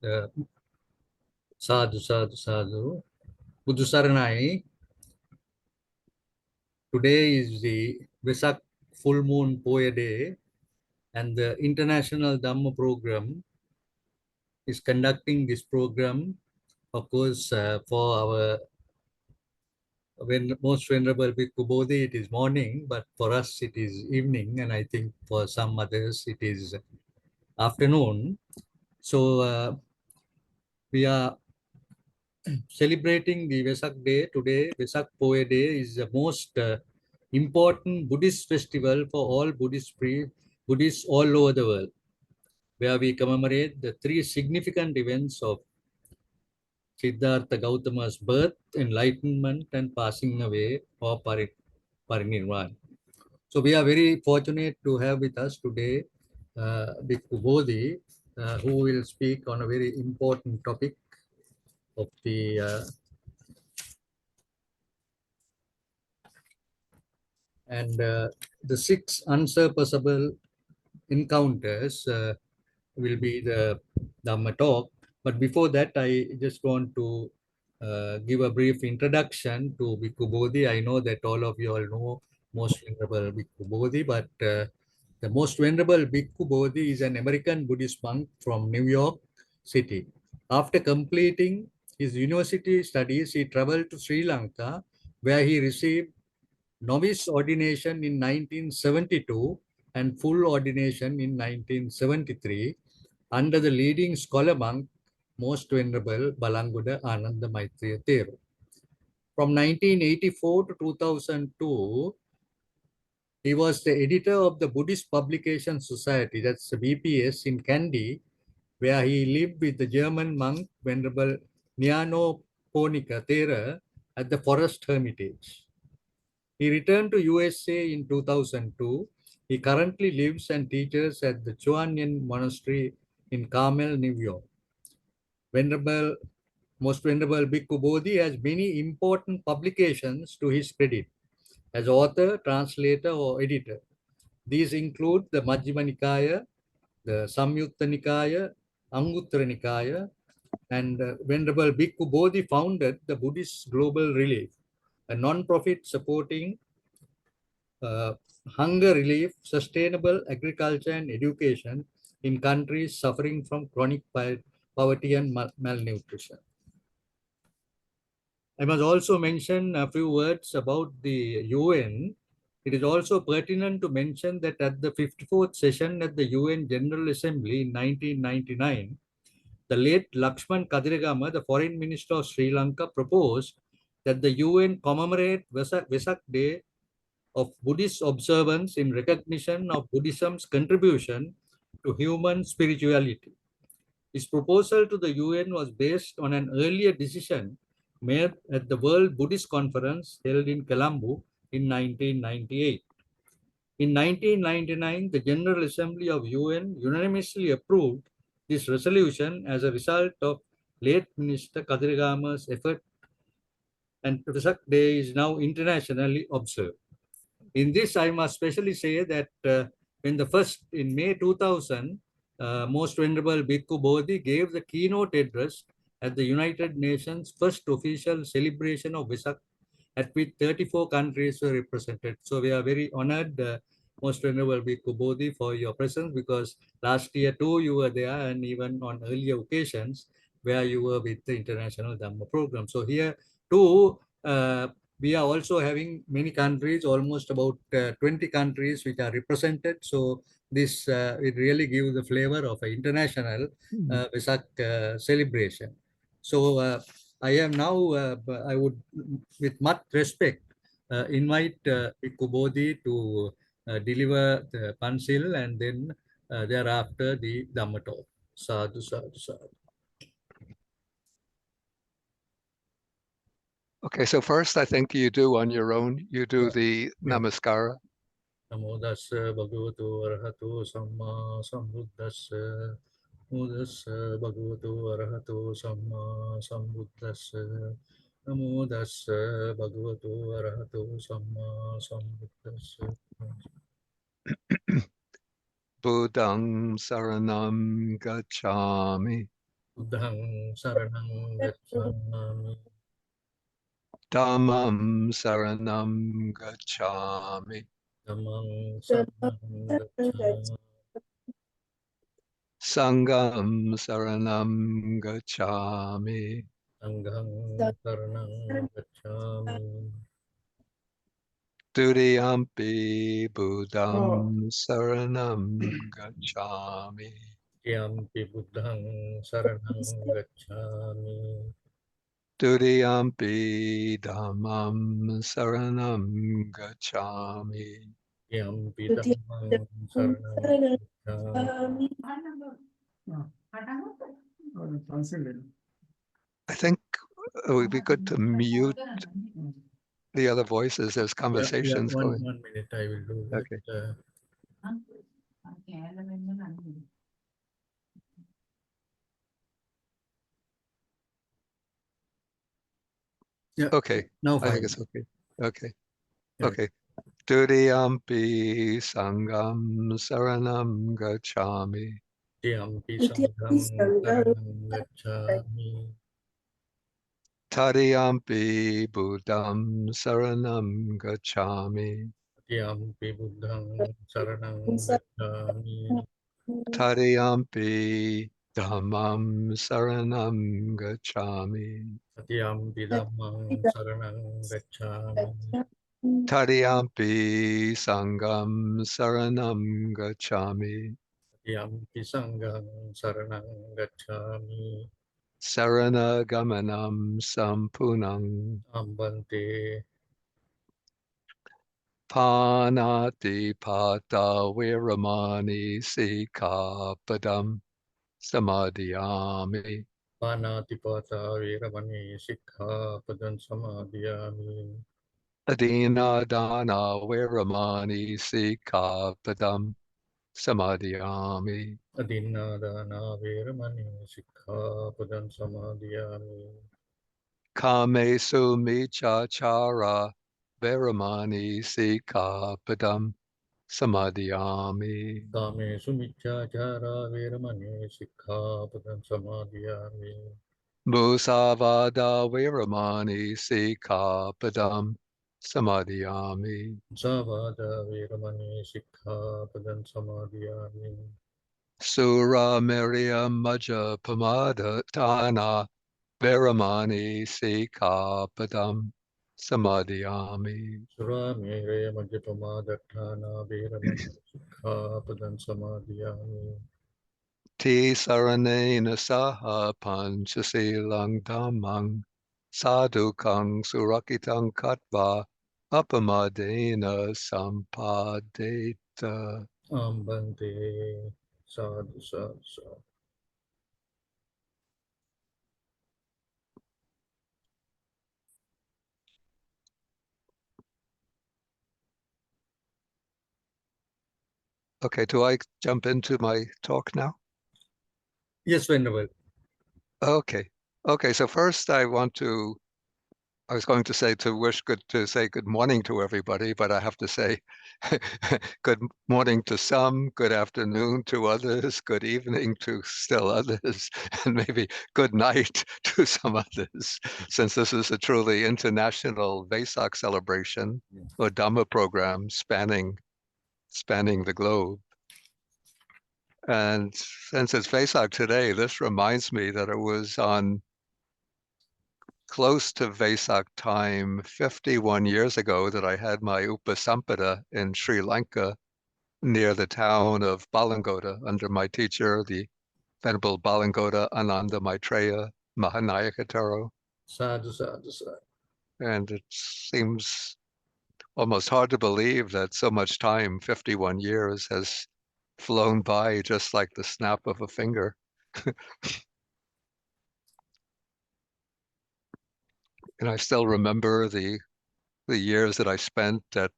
uh, Sadhu, sadhu, sadhu. Buddhu Saranai. Today is the Vesak full moon Poya day, and the International Dhamma program is conducting this program, of course, for our most venerable Bhikkhu Bodhi, it is morning, but for us it is evening, and I think for some others it is afternoon. So we are celebrating the Vesak Day today. Vesak Poya Day is the most important Buddhist festival for all Buddhists all over the world, where we commemorate the three significant events of Siddhartha Gautama's birth, enlightenment, and passing away or parinirvana. So we are very fortunate to have with us today Bhikkhu Bodhi, who will speak on a very important topic of the six unsurpassable encounters will be the Dhamma talk. But before that, I just want to give a brief introduction to Bhikkhu Bodhi. I know that all of you all know Most Venerable Bhikkhu Bodhi, but the Most Venerable Bhikkhu Bodhi is an American Buddhist monk from New York City. After completing his university studies, he traveled to Sri Lanka, where he received novice ordination in 1972 and full ordination in 1973 under the leading scholar monk, Most Venerable Balanguda Ananda Maitreya Thero. From 1984 to 2002, he was the editor of the Buddhist Publication Society, that's the BPS, in Kandy, where he lived with the German monk Venerable Nyano Ponika Thera at the Forest Hermitage. He returned to USA in 2002. He currently lives and teaches at the Chuanyan Monastery in Carmel, New York. Most Venerable Bhikkhu Bodhi has many important publications to his credit as author, translator, or editor. These include the Majjhima Nikaya, the Samyutta Nikaya, Anguttara Nikaya, and Venerable Bhikkhu Bodhi founded the Buddhist Global Relief, a non-profit supporting uh, hunger relief, sustainable agriculture, and education in countries suffering from chronic poverty and malnutrition. I must also mention a few words about the UN. It is also pertinent to mention that at the 54th session at the UN General Assembly in 1999, the late Lakshman Kadirgama, the Foreign Minister of Sri Lanka, proposed that the UN commemorate Vesak Day of Buddhist observance in recognition of Buddhism's contribution to human spirituality. His proposal to the UN was based on an earlier decision made at the World Buddhist Conference held in Colombo in 1998. In 1999, the General Assembly of UN unanimously approved this resolution as a result of late Minister Kadirgama's effort, and Vesak Day is now internationally observed. In this, I must especially say that in May 2000, Most Venerable Bhikkhu Bodhi gave the keynote address at the United Nations first official celebration of Vesak, at which 34 countries were represented. So we are very honored, Most Venerable Bhikkhu Bodhi, for your presence, because last year too you were there, and even on earlier occasions where you were with the International Dhamma program. So here too, we are also having many countries, almost about 20 countries which are represented. So this it really gives the flavor of an international Vesak celebration. So I am now, I would, with much respect, invite Bhikkhu Bodhi to deliver the Pansil, and then thereafter the Dhamma talk. Sadhu, sadhu, sadhu. Okay, so first I think you do on your own, you do the Namaskara. Namo tassa bhagavato arahato samma sambuddhassa. Namo tassa bhagavato arahato samma sambuddhassa. Namo tassa bhagavato arahato samma sambuddhassa. Buddhang saranam gacchami. Buddhang saranang gacchami. Dhammam saranam gacchami. Dhammang saranang gacchami. Sangham saranam gacchami. Sanghang saranang gacchami. Dutiyampi Buddham saranam gacchami. Yampi buddhang saranang gacchami. Dutiyampi Dhammam saranam gacchami. Yampi dhammang saranang gacchami. I think it would be good to mute the other voices. There's Yeah, conversations one going. minute I will do that. Okay. Yeah. Okay. Now I think fine. it's okay. Okay. Yeah. Okay. Dutiyampi Sangham saranam gacchami. Yampi sanghang saranang gacchami. Tadiyampi Buddham saranam gacchami. Yampi buddhang saranang gacchami. Tadiyampi Dhammam saranam gacchami. Yampi dhammang saranang gacchami. Tadiyampi Sangham saranam gacchami. Yampi sanghang saranang gacchami. Saranagamanam sampunam. Ambante Panati pata viramani sikapadam samadhiyami. panatipata veramani sikkhapadam samadhiyami. Adina dana viramani sikapadam samadhiyami. Adinādāna veramani sikkhapadam samadhiyami. Kame sumichachara viramani sikapadam samadhiyami. Kāmesu miccāchārā veramani sikkhapadam samadhiyami. Musavada viramani sikapadam samadhiyami. Savāda veramani sikkhapadam samadhiyami. Sura Miriya Maja Pamada Dana Viramani Sikapadam Samadhiyami. Suramire majjapamadattana veramani sikkhapadam samadhiyami. Ti Saranena Saha Panchasilang Dhammang Sadhukang Surakitang Katva Apamadena Sampadeta. Ambante sadhu sadhu sadhu. Okay, do I jump into my talk now? Yes, Venerable. Okay. Okay, so first I was going to say good morning to everybody, but I have to say good morning to some, good afternoon to others, good evening to still others, and maybe good night to some others, since this is a truly international Vesak celebration or Dhamma program spanning the globe. And since it's Vesak today, this reminds me that it was on close to Vesak time 51 years ago that I had my Upasampada in Sri Lanka near the town of Balangoda under my teacher, the Venerable Balangoda Ananda Maitreya Mahanayakataro. Sadhu sadhu sadhu. And it seems almost hard to believe that so much time, 51 years, has flown by just like the snap of a finger. And I still remember the years that I spent at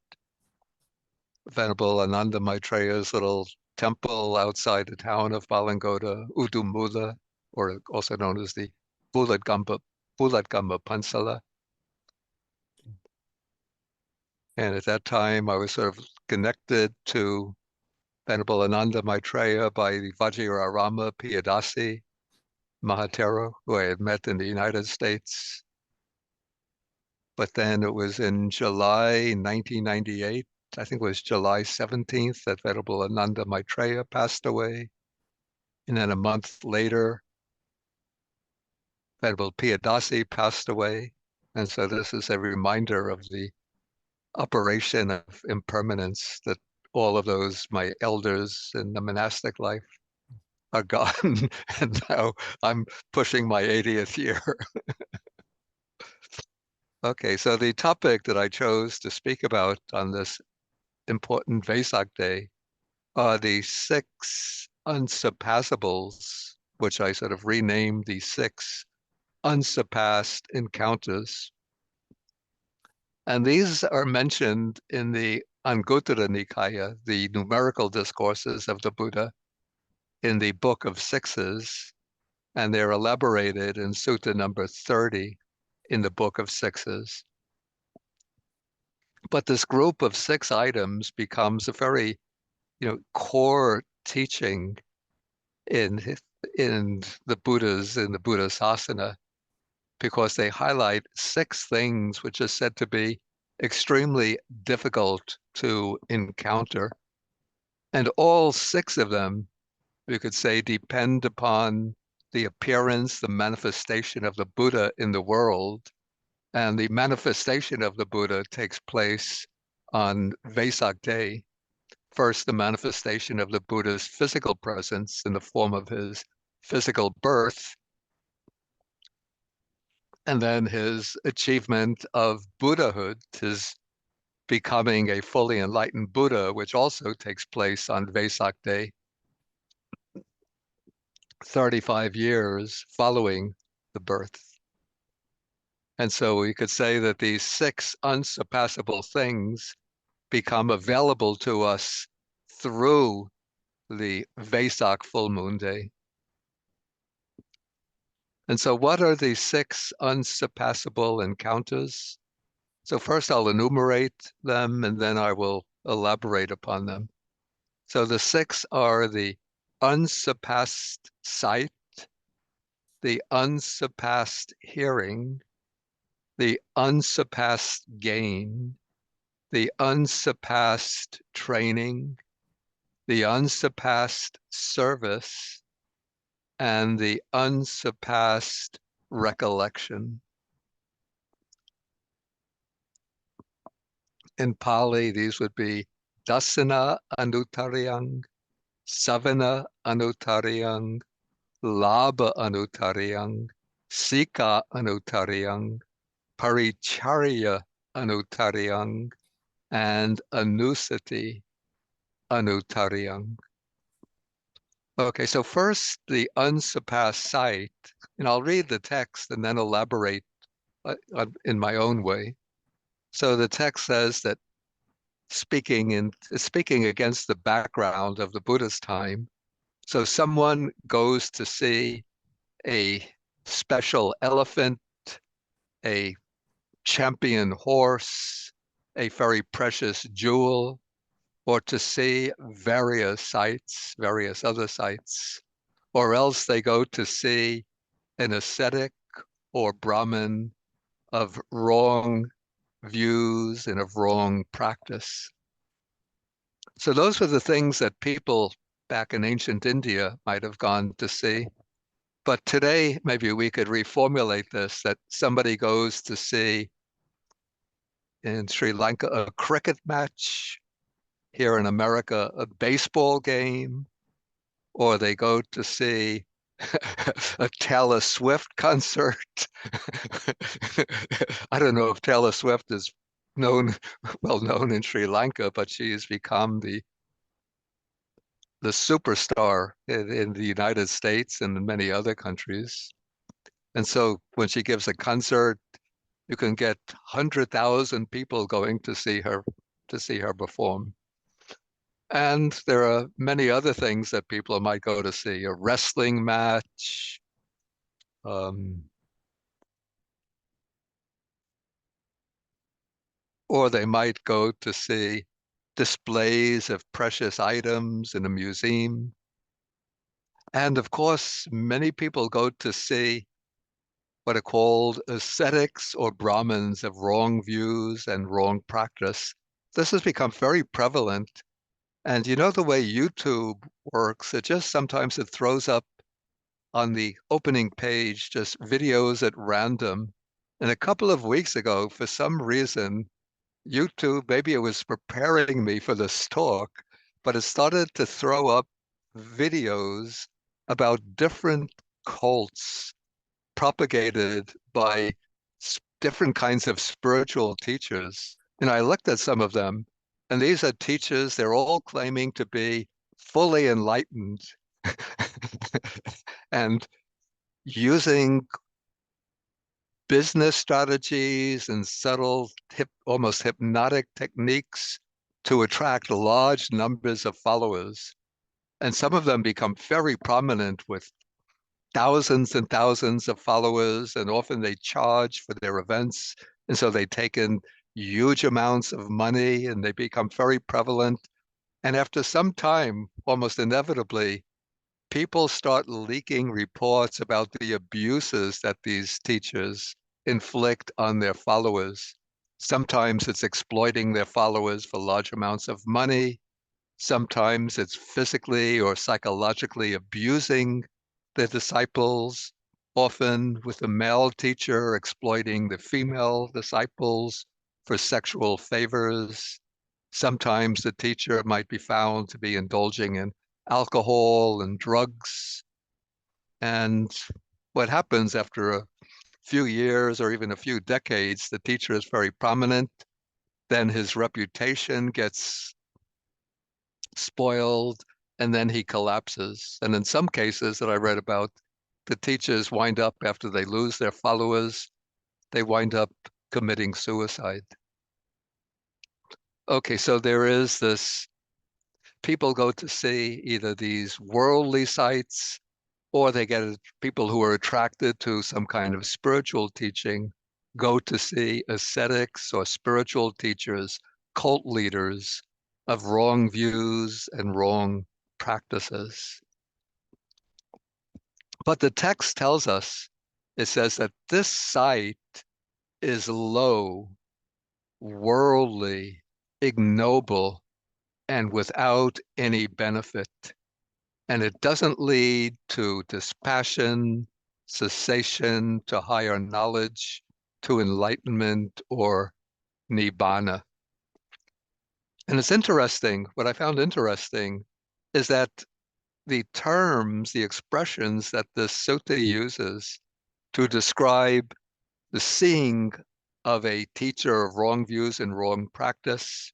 Venerable Ananda Maitreya's little temple outside the town of Balangoda, Udumula, or also known as the Bulatgamba Pansala. And at that time, I was sort of connected to Venerable Ananda Maitreya by the Vajirarama Piyadasi Mahatera, who I had met in the United States. But then it was in July 1998, I think it was July 17th, that Venerable Ananda Maitreya passed away. And then a month later, Venerable Piyadasi passed away. And so this is a reminder of the operation of impermanence, that all of those, my elders in the monastic life, are gone. And now I'm pushing my 80th year. Okay, so the topic that I chose to speak about on this important Vesak day are the six unsurpassables, which I sort of renamed the six unsurpassed encounters. And these are mentioned in the Anguttara Nikaya, the numerical discourses of the Buddha, in the Book of Sixes, and they're elaborated in Sutta number 30 in the Book of Sixes. But this group of six items becomes a very, core teaching in the Buddha Sasana, because they highlight six things which are said to be extremely difficult to encounter. And all six of them, we could say, depend upon the appearance, the manifestation of the Buddha in the world. And the manifestation of the Buddha takes place on Vesak Day. First, the manifestation of the Buddha's physical presence in the form of his physical birth, and then his achievement of Buddhahood, his becoming a fully enlightened Buddha, which also takes place on Vesak Day, 35 years following the birth. And so we could say that these six unsurpassable things become available to us through the Vesak full moon day. And so what are the six unsurpassable encounters? So first I'll enumerate them and then I will elaborate upon them. So the six are the unsurpassed sight, the unsurpassed hearing, the unsurpassed gain, the unsurpassed training, the unsurpassed service, and the unsurpassed recollection. In Pali, these would be dasana anutariyang, savana anutariyang, labha anutariyang, sika anutariyang, paricharya anutariyang, and anusati anutariyang. Okay, so first, the unsurpassed sight, and I'll read the text and then elaborate in my own way. So the text says that speaking against the background of the Buddha's time, so someone goes to see a special elephant, a champion horse, a very precious jewel, or to see various other sights, or else they go to see an ascetic or Brahmin of wrong views and of wrong practice. So those were the things that people back in ancient India might have gone to see. But today, maybe we could reformulate this, that somebody goes to see in Sri Lanka a cricket match, here in America a baseball game, or they go to see a Taylor Swift concert. I don't know if Taylor Swift is well known in Sri Lanka, but she has become the superstar in the United States and in many other countries. And so when she gives a concert, you can get 100,000 people going to see her perform. And there are many other things that people might go to see, a wrestling match, or they might go to see displays of precious items in a museum. And of course, many people go to see what are called ascetics or Brahmins of wrong views and wrong practice. This has become very prevalent. And you know the way YouTube works, sometimes it throws up on the opening page just videos at random. And a couple of weeks ago, for some reason, YouTube, maybe it was preparing me for this talk, but it started to throw up videos about different cults propagated by different kinds of spiritual teachers. And I looked at some of them, and these are teachers, they're all claiming to be fully enlightened and using business strategies and subtle, almost hypnotic techniques to attract large numbers of followers. And some of them become very prominent with thousands and thousands of followers, and often they charge for their events. And so they take in huge amounts of money and they become very prevalent. And after some time, almost inevitably, people start leaking reports about the abuses that these teachers inflict on their followers. Sometimes it's exploiting their followers for large amounts of money. Sometimes it's physically or psychologically abusing the disciples, often with the male teacher exploiting the female disciples for sexual favors. Sometimes the teacher might be found to be indulging in alcohol and drugs. And what happens after a few years or even a few decades, the teacher is very prominent, then his reputation gets spoiled, and then he collapses. And in some cases that I read about, the teachers wind up, after they lose their followers, they wind up committing suicide. Okay, so there is this, people go to see either these worldly sights, or they get people who are attracted to some kind of spiritual teaching, go to see ascetics or spiritual teachers, cult leaders of wrong views and wrong practices. But the text tells us, it says that this sight is low, worldly, ignoble, and without any benefit. And it doesn't lead to dispassion, cessation, to higher knowledge, to enlightenment or nibbana. And it's interesting, what I found interesting is that the terms, the expressions that this sutta uses to describe the seeing of a teacher of wrong views and wrong practice,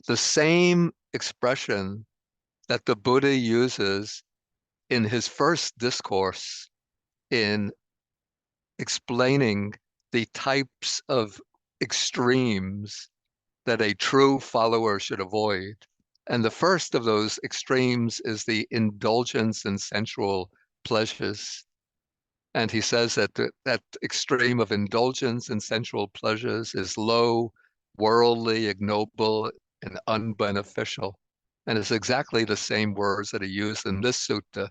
the same expression that the Buddha uses in his first discourse in explaining the types of extremes that a true follower should avoid. And the first of those extremes is the indulgence in sensual pleasures. And he says that that extreme of indulgence in sensual pleasures is low, worldly, ignoble, and unbeneficial. And it's exactly the same words that are used in this sutta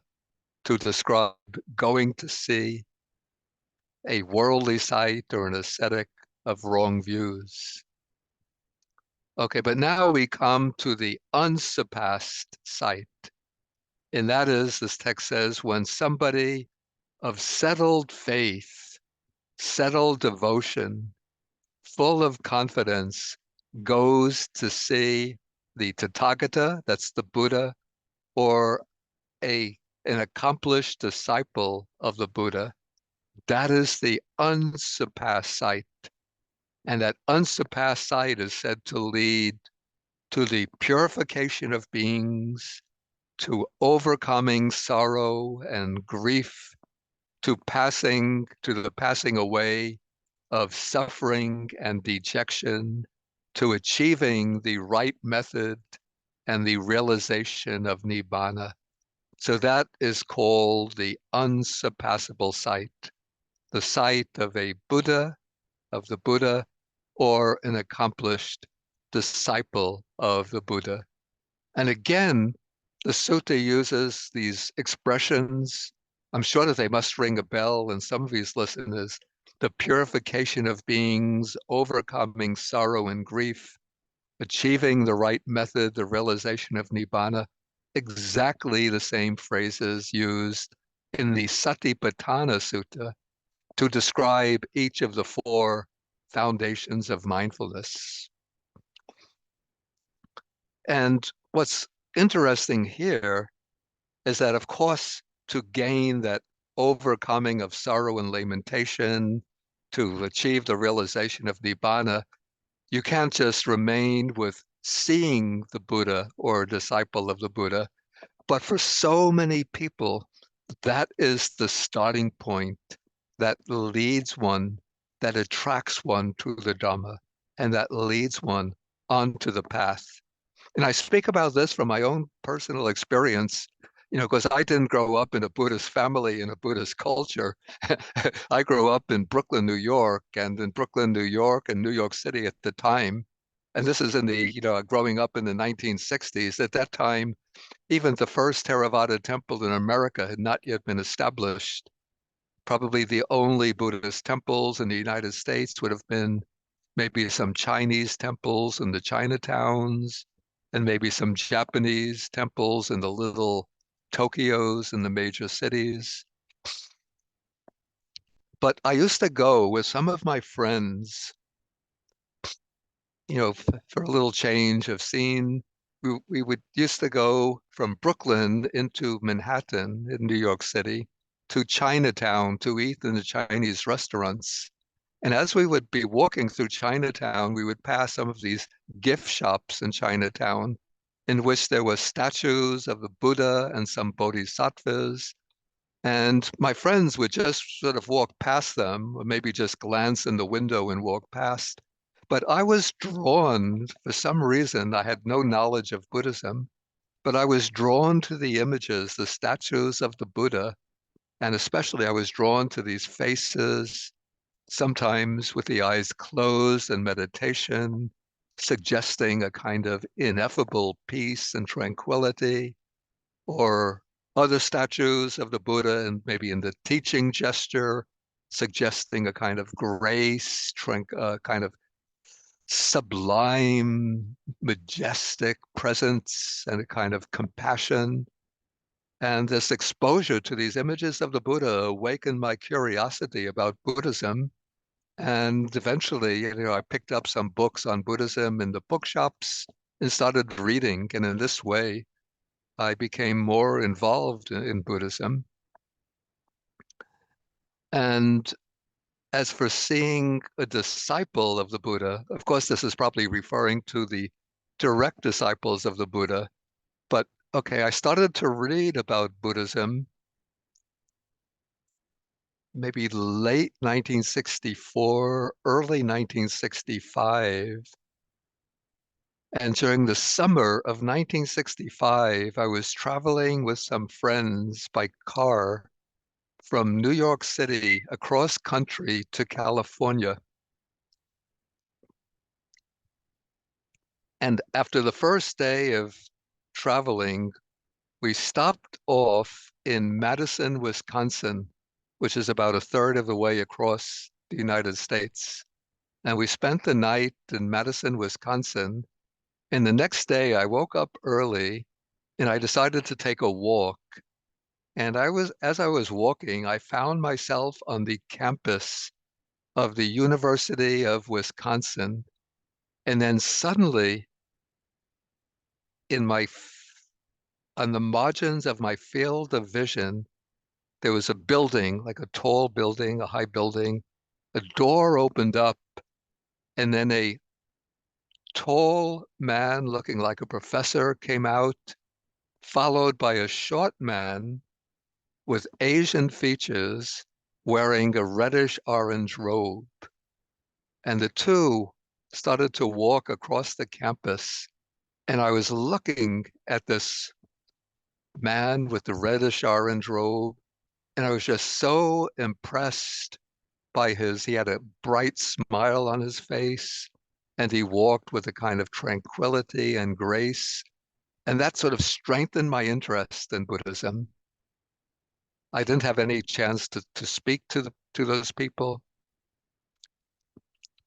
to describe going to see a worldly sight or an ascetic of wrong views. Okay, but now we come to the unsurpassed sight. And that is, this text says, when somebody of settled faith, settled devotion, full of confidence, goes to see the Tathagata, that's the Buddha, or an accomplished disciple of the Buddha, that is the unsurpassed sight. And that unsurpassed sight is said to lead to the purification of beings, to overcoming sorrow and grief, to the passing away of suffering and dejection, to achieving the right method and the realization of nibbana. So that is called the unsurpassable sight, the sight of the Buddha, or an accomplished disciple of the Buddha. And again, the sutta uses these expressions. I'm sure that they must ring a bell in some of these listeners. The purification of beings, overcoming sorrow and grief, achieving the right method, the realization of nibbana. Exactly the same phrases used in the Satipatthana Sutta to describe each of the four foundations of mindfulness. And what's interesting here is that, of course, to gain that overcoming of sorrow and lamentation, to achieve the realization of nibbana, you can't just remain with seeing the Buddha or a disciple of the Buddha. But for so many people, that is the starting point that leads one, that attracts one to the Dhamma, and that leads one onto the path. And I speak about this from my own personal experience, because I didn't grow up in a Buddhist family in a Buddhist culture. I grew up in Brooklyn, New York, and in Brooklyn, New York, and New York City at the time. And this is in the, growing up in the 1960s. At that time, even the first Theravada temple in America had not yet been established. Probably the only Buddhist temples in the United States would have been maybe some Chinese temples in the Chinatowns, and maybe some Japanese temples in the little Tokyos in the major cities. But I used to go with some of my friends, for a little change of scene. We would used to go from Brooklyn into Manhattan in New York City to Chinatown to eat in the Chinese restaurants. And as we would be walking through Chinatown, we would pass some of these gift shops in Chinatown in which there were statues of the Buddha and some bodhisattvas. And my friends would just sort of walk past them, or maybe just glance in the window and walk past. But I was drawn, for some reason, I had no knowledge of Buddhism, but I was drawn to the images, the statues of the Buddha. And especially I was drawn to these faces, sometimes with the eyes closed in meditation, suggesting a kind of ineffable peace and tranquility, or other statues of the Buddha and maybe in the teaching gesture, suggesting a kind of grace, kind of sublime, majestic presence and a kind of compassion. And this exposure to these images of the Buddha awakened my curiosity about Buddhism. And eventually, I picked up some books on Buddhism in the bookshops and started reading. And in this way, I became more involved in Buddhism. And as for seeing a disciple of the Buddha, of course, this is probably referring to the direct disciples of the Buddha. But okay, I started to read about Buddhism maybe late 1964, early 1965. And during the summer of 1965, I was traveling with some friends by car from New York City across country to California. And after the first day of traveling, we stopped off in Madison, Wisconsin, which is about a third of the way across the United States. And we spent the night in Madison, Wisconsin. And the next day I woke up early and I decided to take a walk. And as I was walking, I found myself on the campus of the University of Wisconsin. And then suddenly in on the margins of my field of vision, there was a building, like a tall building, a high building. A door opened up, and then a tall man looking like a professor came out, followed by a short man with Asian features wearing a reddish orange robe. And the two started to walk across the campus. And I was looking at this man with the reddish orange robe, and I was just so impressed by he had a bright smile on his face, and he walked with a kind of tranquility and grace. And that sort of strengthened my interest in Buddhism. I didn't have any chance to speak to those people,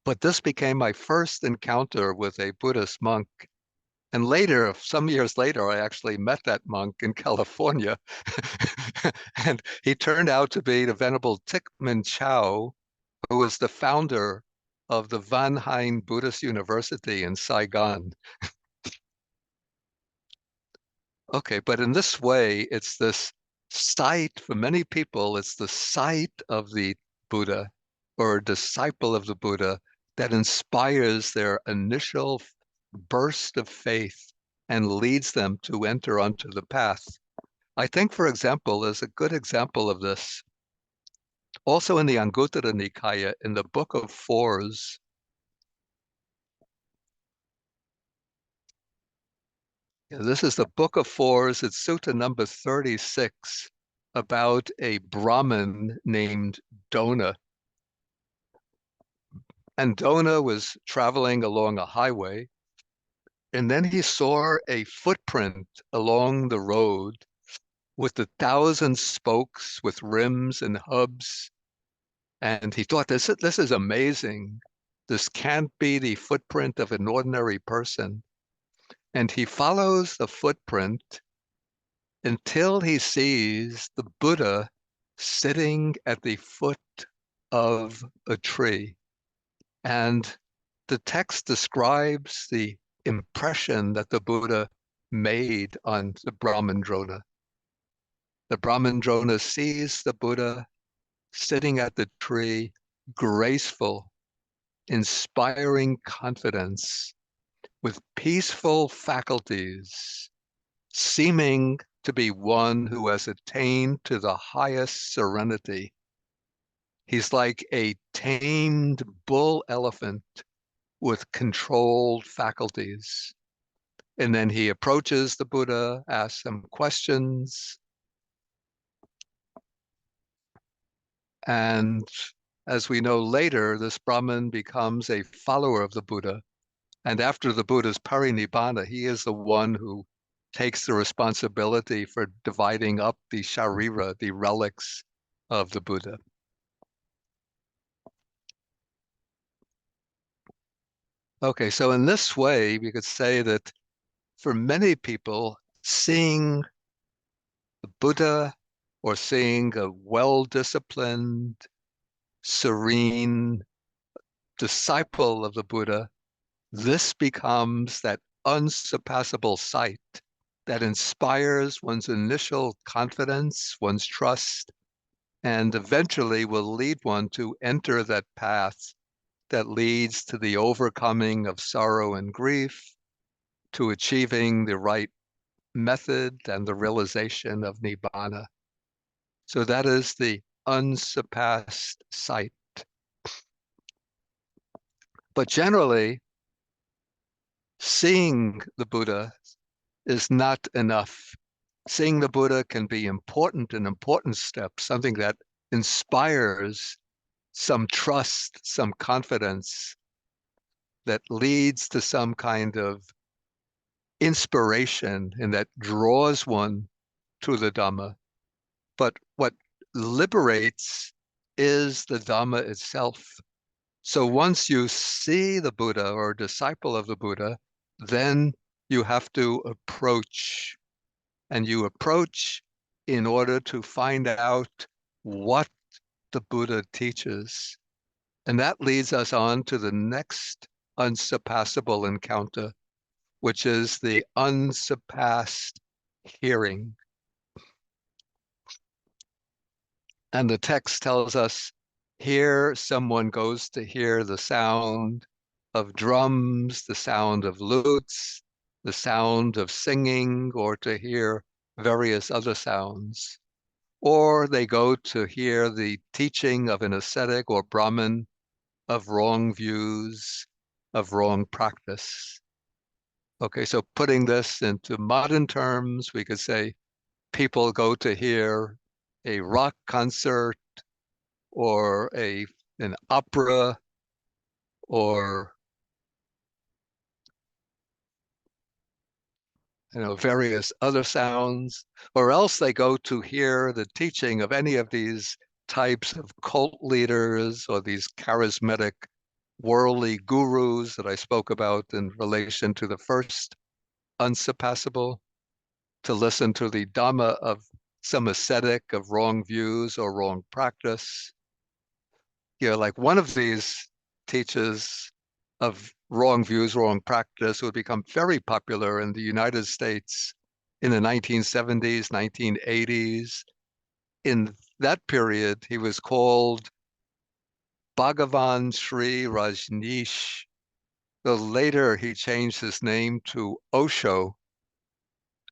but this became my first encounter with a Buddhist monk. And later, some years later, I actually met that monk in California. And he turned out to be the Venerable Tikman Chow, who was the founder of the Van Hien Buddhist University in Saigon. Okay, but in this way, it's this sight, for many people, it's the sight of the Buddha or a disciple of the Buddha that inspires their initial burst of faith and leads them to enter onto the path. I think, for example, there's a good example of this also in the Anguttara Nikaya, in the Book of Fours. This is the Book of Fours. It's Sutta number 36 about a Brahmin named Dona. And Dona was traveling along a highway, and then he saw a footprint along the road with 1,000 spokes, with rims and hubs. And he thought, this is amazing. This can't be the footprint of an ordinary person. And he follows the footprint until he sees the Buddha sitting at the foot of a tree. And the text describes the impression that the Buddha made on the Brahmandrona. The Brahmandrona sees the Buddha sitting at the tree, graceful, inspiring confidence, with peaceful faculties, seeming to be one who has attained to the highest serenity. He's like a tamed bull elephant with controlled faculties. And then he approaches the Buddha, asks him questions, and as we know later, this Brahmin becomes a follower of the Buddha. And after the Buddha's parinibbana, he is the one who takes the responsibility for dividing up the sharira, the relics of the Buddha. Okay, so in this way, we could say that for many people, seeing the Buddha or seeing a well-disciplined, serene disciple of the Buddha, this becomes that unsurpassable sight that inspires one's initial confidence, one's trust, and eventually will lead one to enter that path that leads to the overcoming of sorrow and grief, to achieving the right method and the realization of Nibbana. So that is the unsurpassed sight. But generally, seeing the Buddha is not enough. Seeing the Buddha can be important, an important step, something that inspires some trust, some confidence, that leads to some kind of inspiration and that draws one to the Dhamma. But what liberates is the Dhamma itself. So once you see the Buddha or a disciple of the Buddha, then you have to approach. And you approach in order to find out what the Buddha teaches. And that leads us on to the next unsurpassable encounter, which is the unsurpassed hearing. And the text tells us here someone goes to hear the sound of drums, the sound of lutes, the sound of singing, or to hear various other sounds. Or they go to hear the teaching of an ascetic or Brahmin of wrong views, of wrong practice. Okay, so putting this into modern terms, we could say people go to hear a rock concert or an opera or various other sounds, or else they go to hear the teaching of any of these types of cult leaders or these charismatic worldly gurus that I spoke about in relation to the first unsurpassable, to listen to the Dhamma of some ascetic of wrong views or wrong practice. Like one of these teaches of wrong views, wrong practice would become very popular in the United States in the 1970s, 1980s. In that period, he was called Bhagavan Sri Rajneesh. Though later he changed his name to Osho,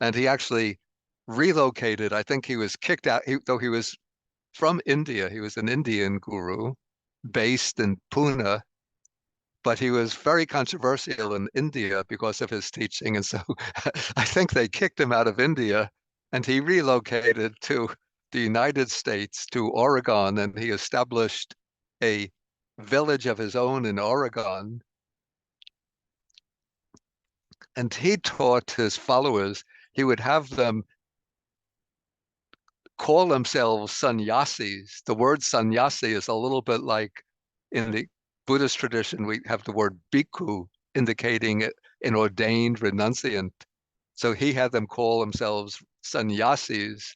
and he actually relocated. I think he was kicked out, though he was from India. He was an Indian guru based in Pune, but he was very controversial in India because of his teaching. And so I think they kicked him out of India and he relocated to the United States, to Oregon, and he established a village of his own in Oregon. And he taught his followers, he would have them call themselves sannyasis. The word sannyasi is a little bit like in the Buddhist tradition, we have the word bhikkhu, indicating an ordained renunciant. So he had them call themselves sannyasis,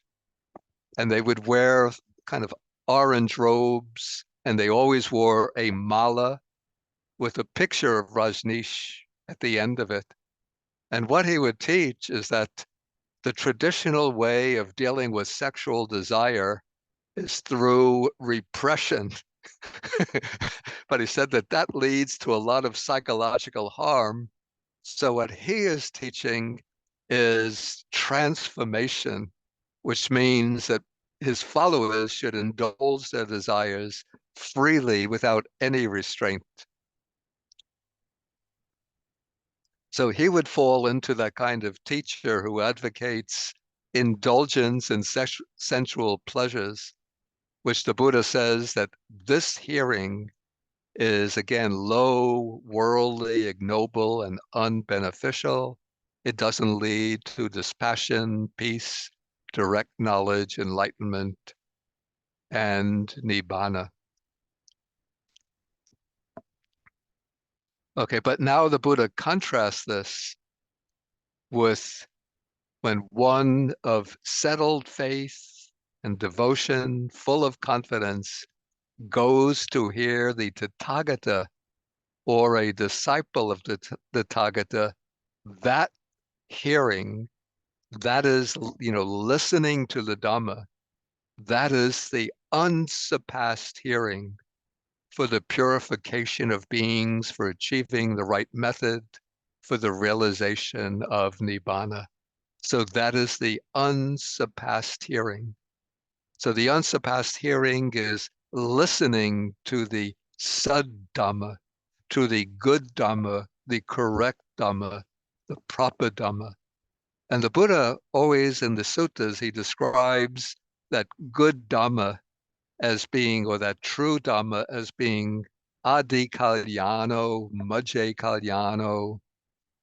and they would wear kind of orange robes, and they always wore a mala with a picture of Rajneesh at the end of it. And what he would teach is that the traditional way of dealing with sexual desire is through repression. But he said that that leads to a lot of psychological harm. So what he is teaching is transformation, which means that his followers should indulge their desires freely without any restraint. So he would fall into that kind of teacher who advocates indulgence in sensual pleasures, which the Buddha says that this hearing is again low, worldly, ignoble, and unbeneficial. It doesn't lead to dispassion, peace, direct knowledge, enlightenment, and nibbana. Okay, but now the Buddha contrasts this with when one of settled faith and devotion, full of confidence, goes to hear the Tathagata or a disciple of the Tathagata, that hearing, that is, listening to the Dhamma, that is the unsurpassed hearing for the purification of beings, for achieving the right method, for the realization of Nibbana. So that is the unsurpassed hearing. So the unsurpassed hearing is listening to the Dhamma, to the good Dhamma, the correct Dhamma, the proper Dhamma. And the Buddha always in the suttas, he describes that good Dhamma as being, or that true Dhamma as being Adi Kalyano, Majje Kalyano,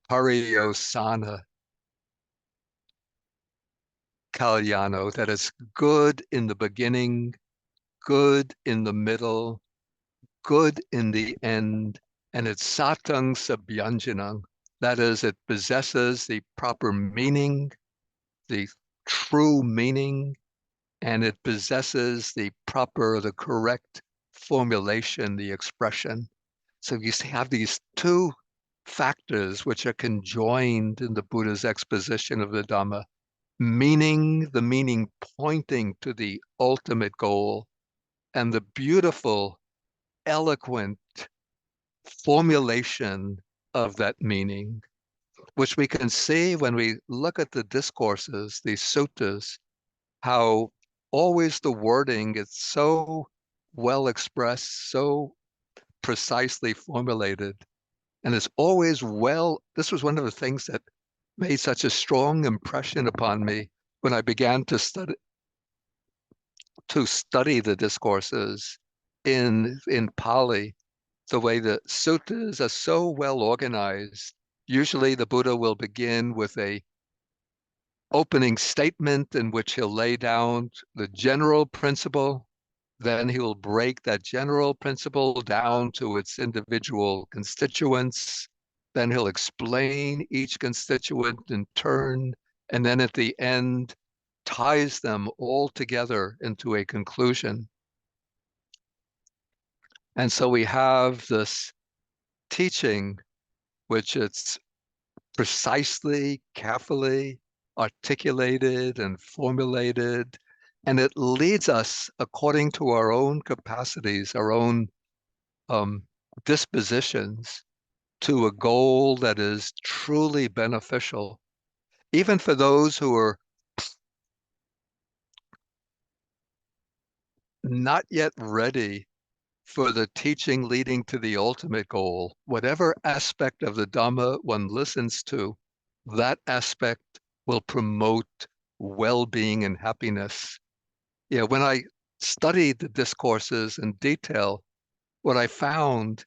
Pariyosana Kalyano, that is good in the beginning, good in the middle, good in the end, and it's Satang Sabhyanjanam. That is, it possesses the proper meaning, the true meaning, and it possesses the correct formulation, the expression. So you have these two factors which are conjoined in the Buddha's exposition of the Dhamma. Meaning, the meaning pointing to the ultimate goal, and the beautiful, eloquent formulation of that meaning, which we can see when we look at the discourses, the suttas, how always the wording is so well expressed, so precisely formulated, and it's always this was one of the things that made such a strong impression upon me when I began to study the discourses in Pali, the way the suttas are so well organized. Usually the Buddha will begin with a opening statement in which he'll lay down the general principle. Then he will break that general principle down to its individual constituents. Then he'll explain each constituent in turn. And then at the end, ties them all together into a conclusion. And so we have this teaching, which it's precisely, carefully articulated and formulated, and it leads us according to our own capacities, our own dispositions, to a goal that is truly beneficial, even for those who are not yet ready for the teaching leading to the ultimate goal. Whatever aspect of the Dhamma one listens to, that aspect will promote well-being and happiness. Yeah, when I studied the discourses in detail, what I found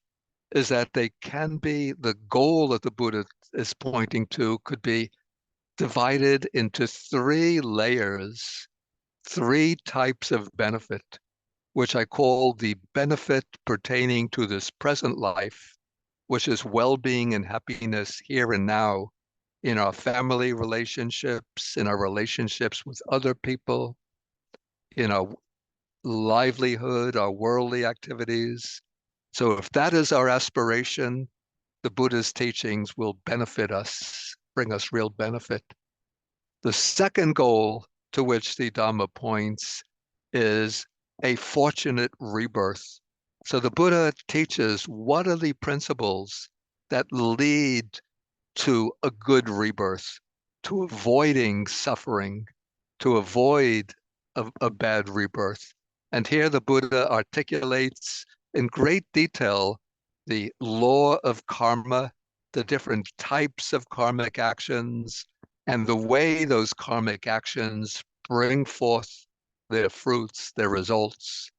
is that they can be, the goal that the Buddha is pointing to could be divided into three layers, three types of benefit, which I call the benefit pertaining to this present life, which is well-being and happiness here and now in our family relationships, in our relationships with other people, in our livelihood, our worldly activities. So if that is our aspiration, the Buddha's teachings will benefit us, bring us real benefit. The second goal to which the Dhamma points is a fortunate rebirth. So the Buddha teaches what are the principles that lead to a good rebirth, to avoiding suffering, to avoid a bad rebirth. And here the Buddha articulates in great detail the law of karma, the different types of karmic actions, and the way those karmic actions bring forth their fruits, their results.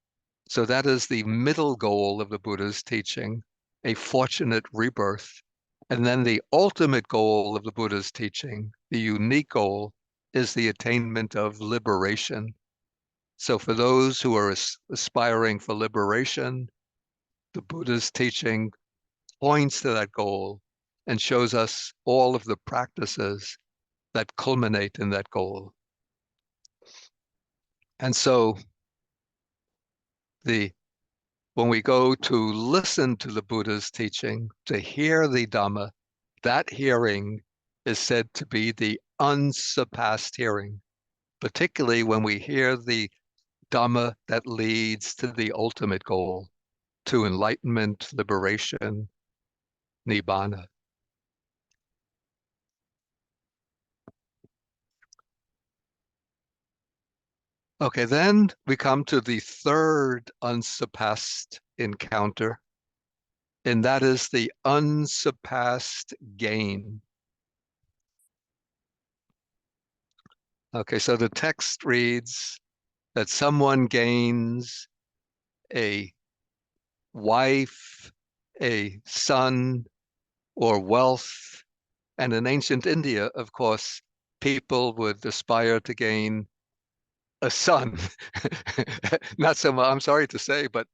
So that is the middle goal of the Buddha's teaching, a fortunate rebirth. And then the ultimate goal of the Buddha's teaching, the unique goal, is the attainment of liberation. So for those who are aspiring for liberation, the Buddha's teaching points to that goal and shows us all of the practices that culminate in that goal. And so when we go to listen to the Buddha's teaching, to hear the Dhamma, that hearing is said to be the unsurpassed hearing, particularly when we hear the Dhamma that leads to the ultimate goal, to enlightenment, liberation, nibbana. Okay, then we come to the third unsurpassed encounter, and that is the unsurpassed gain. Okay, so the text reads that someone gains a wife, a son, or wealth. And in ancient India, of course, people would aspire to gain a son. Not so much, I'm sorry to say, but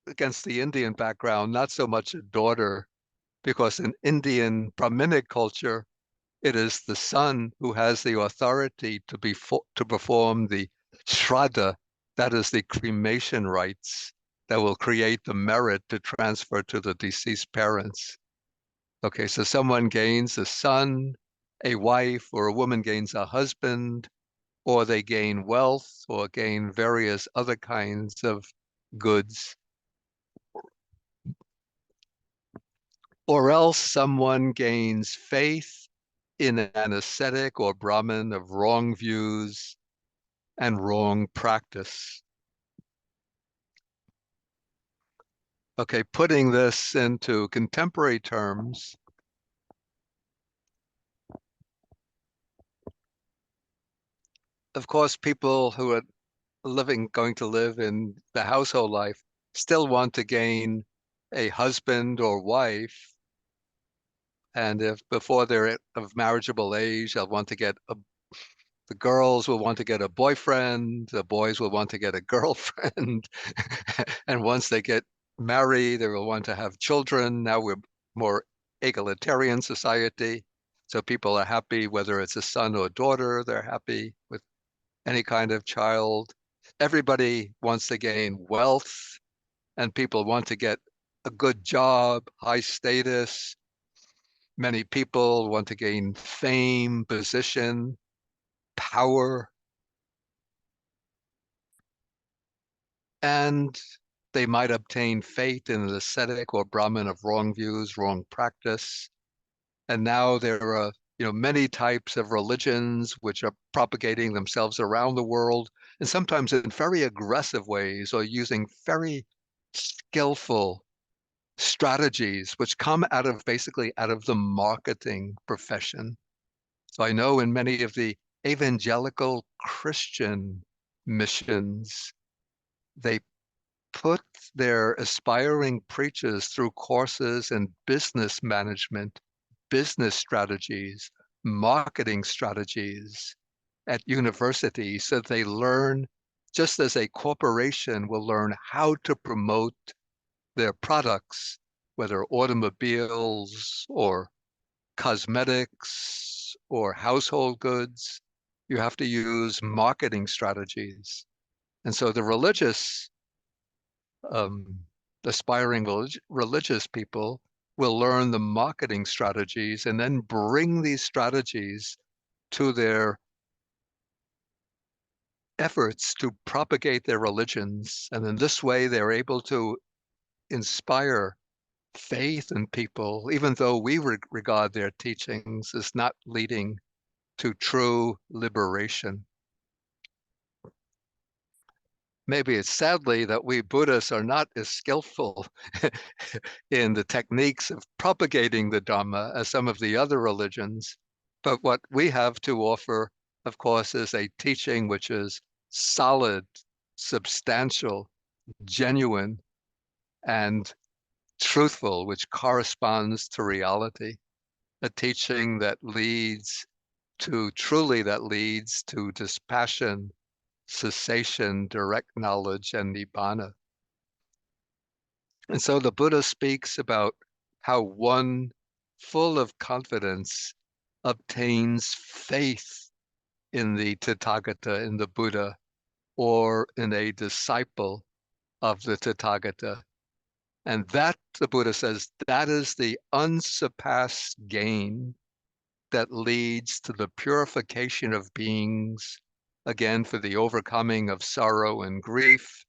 against the Indian background, not so much a daughter, because in Indian Brahminic culture, it is the son who has the authority to perform the shraddha, that is the cremation rites that will create the merit to transfer to the deceased parents. Okay, so someone gains a son, a wife, or a woman gains a husband, or they gain wealth, or gain various other kinds of goods. Or else someone gains faith in an ascetic or Brahmin of wrong views and wrong practice. Okay, putting this into contemporary terms, of course, people who are going to live in the household life still want to gain a husband or wife. And if before they're of marriageable age, they'll want to get The girls will want to get a boyfriend, the boys will want to get a girlfriend. And once they get married, they will want to have children. Now we're more egalitarian society. So people are happy whether it's a son or daughter, they're happy with any kind of child. Everybody wants to gain wealth, and people want to get a good job, high status. Many people want to gain fame, position, power, and they might obtain fate in an ascetic or Brahmin of wrong views, wrong practice. And now there are, many types of religions which are propagating themselves around the world, and sometimes in very aggressive ways or using very skillful strategies which come basically out of the marketing profession. So I know in many of the evangelical Christian missions, they put their aspiring preachers through courses in business management, business strategies, marketing strategies at universities so they learn, just as a corporation will learn how to promote their products, whether automobiles or cosmetics or household goods. You have to use marketing strategies. And so the um, aspiring religious people will learn the marketing strategies and then bring these strategies to their efforts to propagate their religions. And in this way, they're able to inspire faith in people, even though we regard their teachings as not leading to true liberation. Maybe it's sadly that we Buddhists are not as skillful in the techniques of propagating the Dhamma as some of the other religions. But what we have to offer, of course, is a teaching which is solid, substantial, genuine, and truthful, which corresponds to reality. A teaching that leads to dispassion, cessation, direct knowledge, and nibbana. And so the Buddha speaks about how one full of confidence obtains faith in the Tathagata, in the Buddha, or in a disciple of the Tathagata. And that, the Buddha says, that is the unsurpassed gain that leads to the purification of beings, again, for the overcoming of sorrow and grief,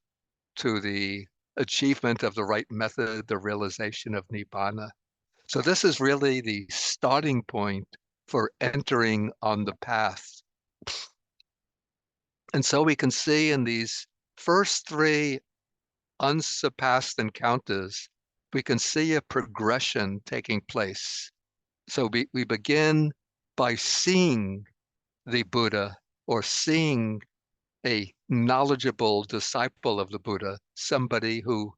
to the achievement of the right method, the realization of nibbana. So this is really the starting point for entering on the path. And so we can see in these first three unsurpassed encounters, we can see a progression taking place. So we begin by seeing the Buddha or seeing a knowledgeable disciple of the Buddha, somebody who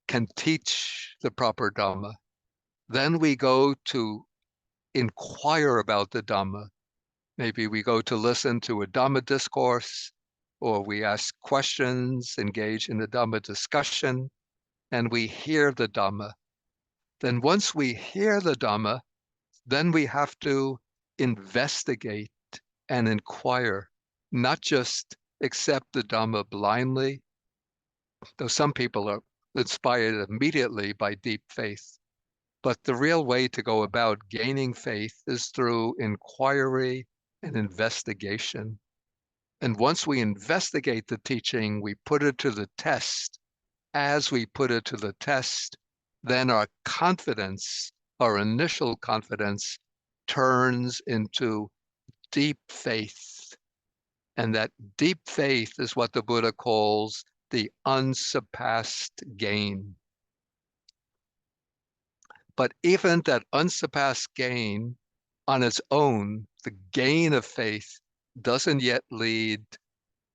can teach the proper Dhamma. Then we go to inquire about the Dhamma. Maybe we go to listen to a Dhamma discourse, or we ask questions, engage in a Dhamma discussion, and we hear the Dhamma. Then once we hear the Dhamma, then we have to investigate and inquire, not just accept the Dhamma blindly, though some people are inspired immediately by deep faith. But the real way to go about gaining faith is through inquiry and investigation. And once we investigate the teaching, we put it to the test. As we put it to the test, then our confidence, our initial confidence, turns into deep faith. And that deep faith is what the Buddha calls the unsurpassed gain. But even that unsurpassed gain on its own, the gain of faith, doesn't yet lead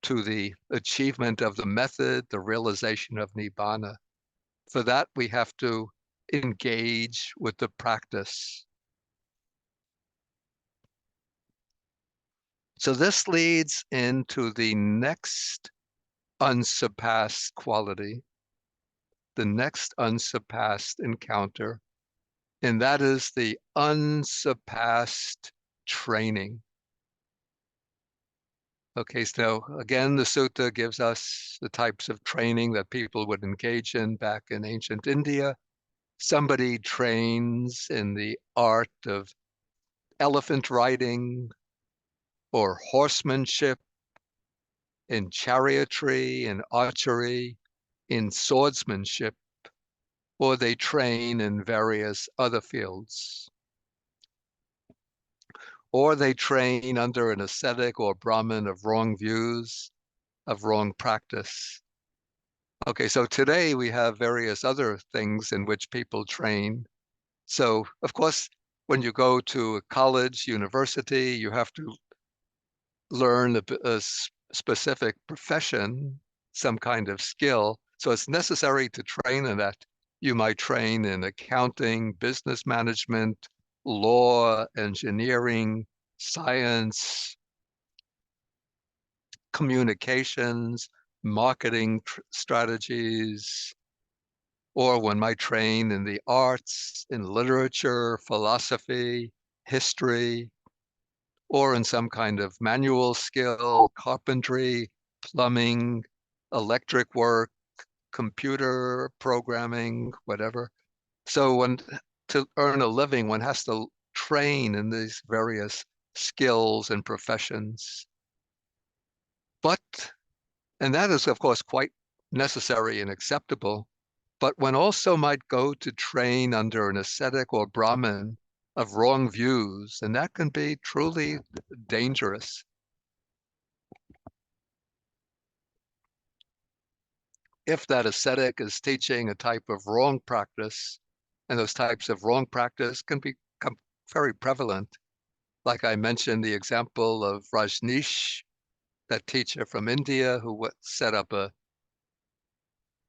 to the achievement of the method, the realization of nibbana. For that, we have to engage with the practice. So this leads into the next unsurpassed quality, the next unsurpassed encounter, and that is the unsurpassed training. Okay, so again, the sutta gives us the types of training that people would engage in back in ancient India. Somebody trains in the art of elephant riding or horsemanship, in chariotry, in archery, in swordsmanship, or they train in various other fields. Or they train under an ascetic or Brahmin of wrong views, of wrong practice. Okay, so today we have various other things in which people train. So, of course, when you go to a college, university, you have to learn a specific profession, some kind of skill. So it's necessary to train in that. You might train in accounting, business management, law, engineering, science, communications, marketing strategies, or one might train in the arts, in literature, philosophy, history, or in some kind of manual skill, carpentry, plumbing, electric work, computer programming, whatever. So to earn a living, one has to train in these various skills and professions. But, and that is, of course, quite necessary and acceptable, but one also might go to train under an ascetic or Brahmin of wrong views, and that can be truly dangerous. If that ascetic is teaching a type of wrong practice, and those types of wrong practice can become very prevalent. Like I mentioned, the example of Rajneesh, that teacher from India who set up a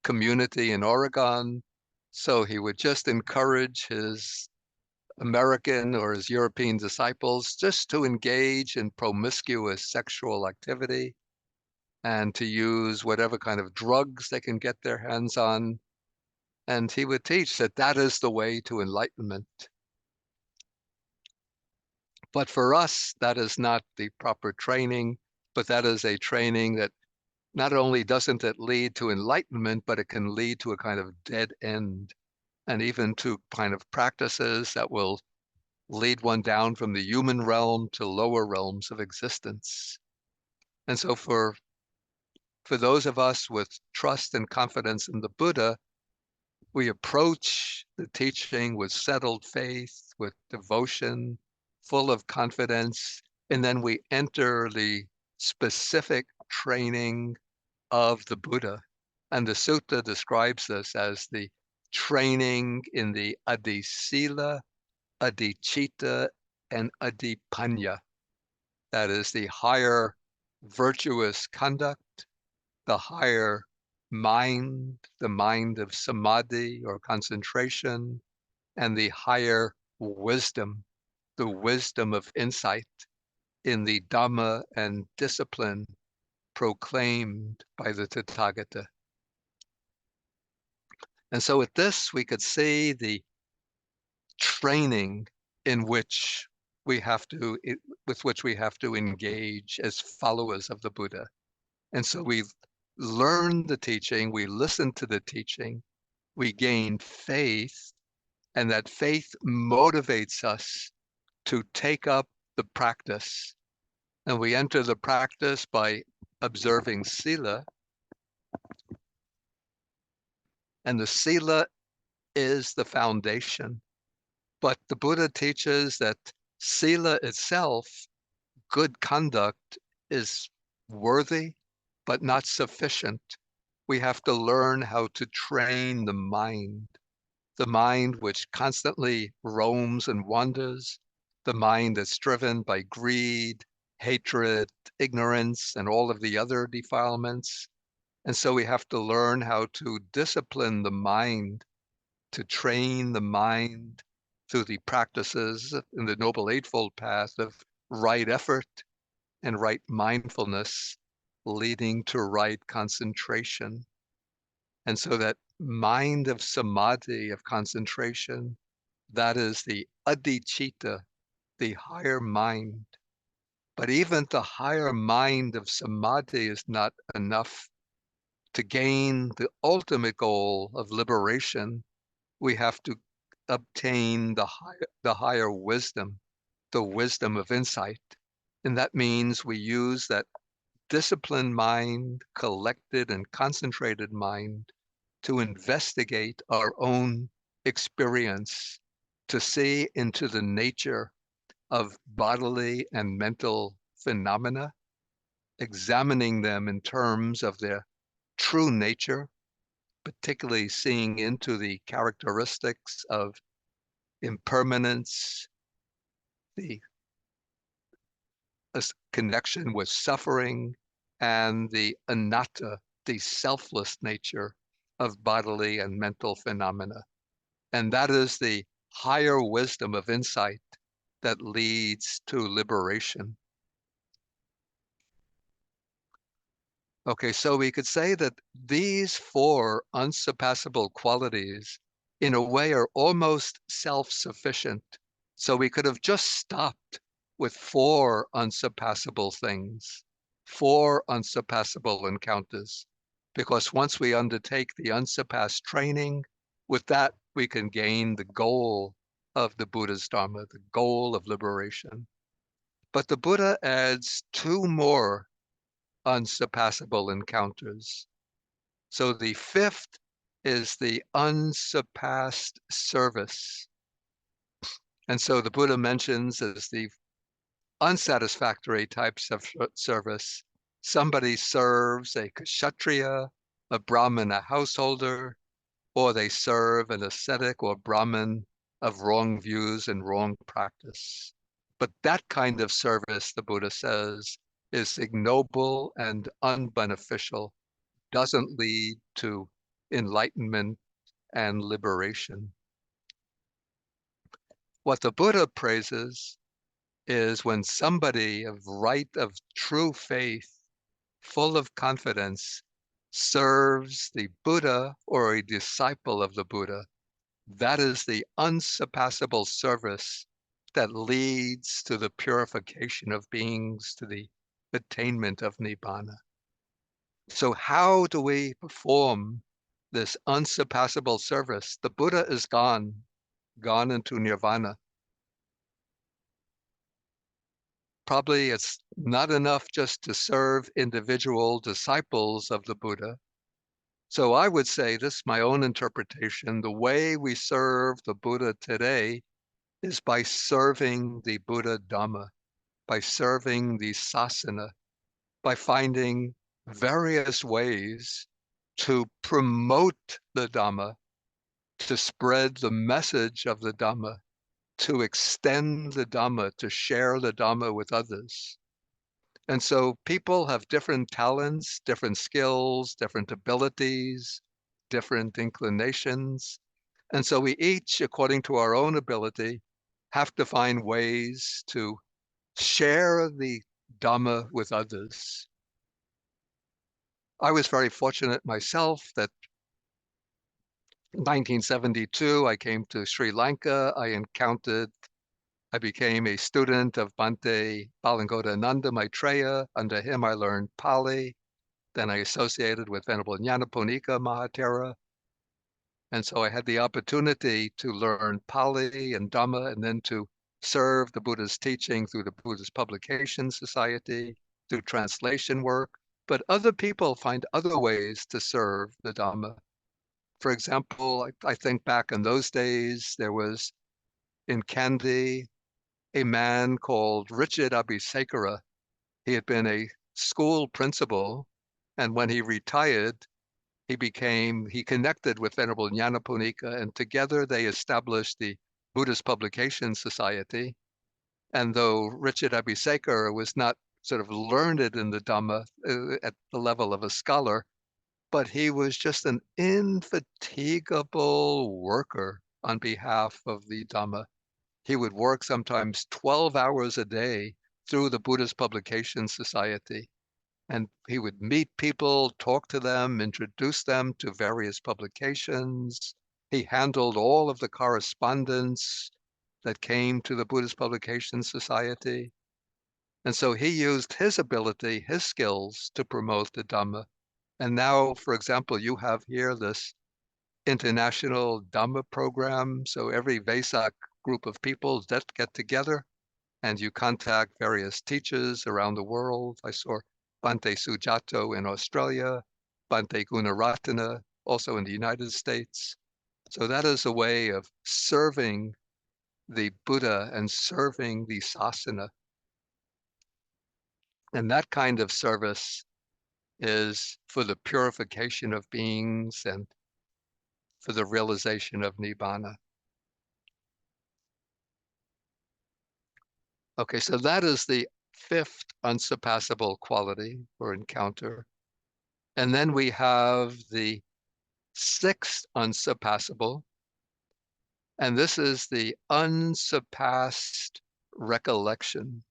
community in Oregon. So he would just encourage his American or his European disciples just to engage in promiscuous sexual activity and to use whatever kind of drugs they can get their hands on. And he would teach that that is the way to enlightenment. But for us, that is not the proper training, but that is a training that not only doesn't it lead to enlightenment, but it can lead to a kind of dead end and even to kind of practices that will lead one down from the human realm to lower realms of existence. And so for those of us with trust and confidence in the Buddha, we approach the teaching with settled faith, with devotion, full of confidence, and then we enter the specific training of the Buddha. And the sutta describes this as the training in the adisila, adicitta, and adipanya. That is the higher virtuous conduct, the higher mind, the mind of samadhi or concentration, and the higher wisdom, the wisdom of insight in the Dhamma and discipline proclaimed by the Tathagata. And so with this, we could see the training in which with which we have to engage as followers of the Buddha. And so we learn the teaching, we listen to the teaching, we gain faith, and that faith motivates us to take up the practice. And we enter the practice by observing sila. And the sila is the foundation. But the Buddha teaches that sila itself, good conduct, is worthy, but not sufficient. We have to learn how to train the mind which constantly roams and wanders, the mind that's driven by greed, hatred, ignorance, and all of the other defilements. And so we have to learn how to discipline the mind, to train the mind through the practices in the Noble Eightfold Path of right effort, and right mindfulness, leading to right concentration. And so that mind of samadhi, of concentration, that is the adhicitta, the higher mind. But even the higher mind of samadhi is not enough. To gain the ultimate goal of liberation, we have to obtain the higher wisdom, the wisdom of insight. And that means we use that disciplined mind, collected and concentrated mind, to investigate our own experience, to see into the nature of bodily and mental phenomena, examining them in terms of their true nature, particularly seeing into the characteristics of impermanence, the connection with suffering, and the anatta, the selfless nature of bodily and mental phenomena. And that is the higher wisdom of insight that leads to liberation. Okay, so we could say that these four unsurpassable qualities, in a way, are almost self-sufficient. So we could have just stopped with four unsurpassable things, four unsurpassable encounters, because once we undertake the unsurpassed training, with that we can gain the goal of the Buddha's Dharma, the goal of liberation. But the Buddha adds two more unsurpassable encounters. So the fifth is the unsurpassed service. And so the Buddha mentions as the unsatisfactory types of service. Somebody serves a kshatriya, a brahmin, a householder, or they serve an ascetic or brahmin of wrong views and wrong practice. But that kind of service, the Buddha says, is ignoble and unbeneficial, doesn't lead to enlightenment and liberation. What the Buddha praises is when somebody of right, of true faith, full of confidence, serves the Buddha or a disciple of the Buddha. That is the unsurpassable service that leads to the purification of beings, to the attainment of Nibbana. So how do we perform this unsurpassable service? The Buddha is gone into nirvana. Probably it's not enough just to serve individual disciples of the Buddha. So I would say, this is my own interpretation, the way we serve the Buddha today is by serving the Buddha Dhamma, by serving the sasana, by finding various ways to promote the Dhamma, to spread the message of the Dhamma, to extend the Dhamma, to share the Dhamma with others. And so people have different talents, different skills, different abilities, different inclinations. And so we each, according to our own ability, have to find ways to share the Dhamma with others. I was very fortunate myself that in 1972, I came to Sri Lanka. I became a student of Bhante Balangodananda Maitreya. Under him, I learned Pali. Then I associated with Venerable Nyanaponika Mahatera. And so I had the opportunity to learn Pali and Dhamma, and then to serve the Buddha's teaching through the Buddha's Publication Society, through translation work. But other people find other ways to serve the Dhamma. For example, I think back in those days, there was in Kandy a man called Richard Abhisekara. He had been a school principal, and when he retired, he connected with Venerable Nyanaponika, and together they established the Buddhist Publication Society. And though Richard Abhisekara was not sort of learned in the Dhamma at the level of a scholar, but he was just an indefatigable worker on behalf of the Dhamma. He would work sometimes 12 hours a day, through the Buddhist Publication Society. And he would meet people, talk to them, introduce them to various publications. He handled all of the correspondence that came to the Buddhist Publication Society. And so he used his ability, his skills to promote the Dhamma. And now, for example, you have here this international Dhamma program. So every Vesak group of people that get together and you contact various teachers around the world. I saw Bhante Sujato in Australia, Bhante Gunaratana also in the United States. So that is a way of serving the Buddha and serving the sasana. And that kind of service is for the purification of beings and for the realization of Nibbana. Okay, so that is the fifth unsurpassable quality or encounter. And then we have the sixth unsurpassable, and this is the unsurpassed recollection.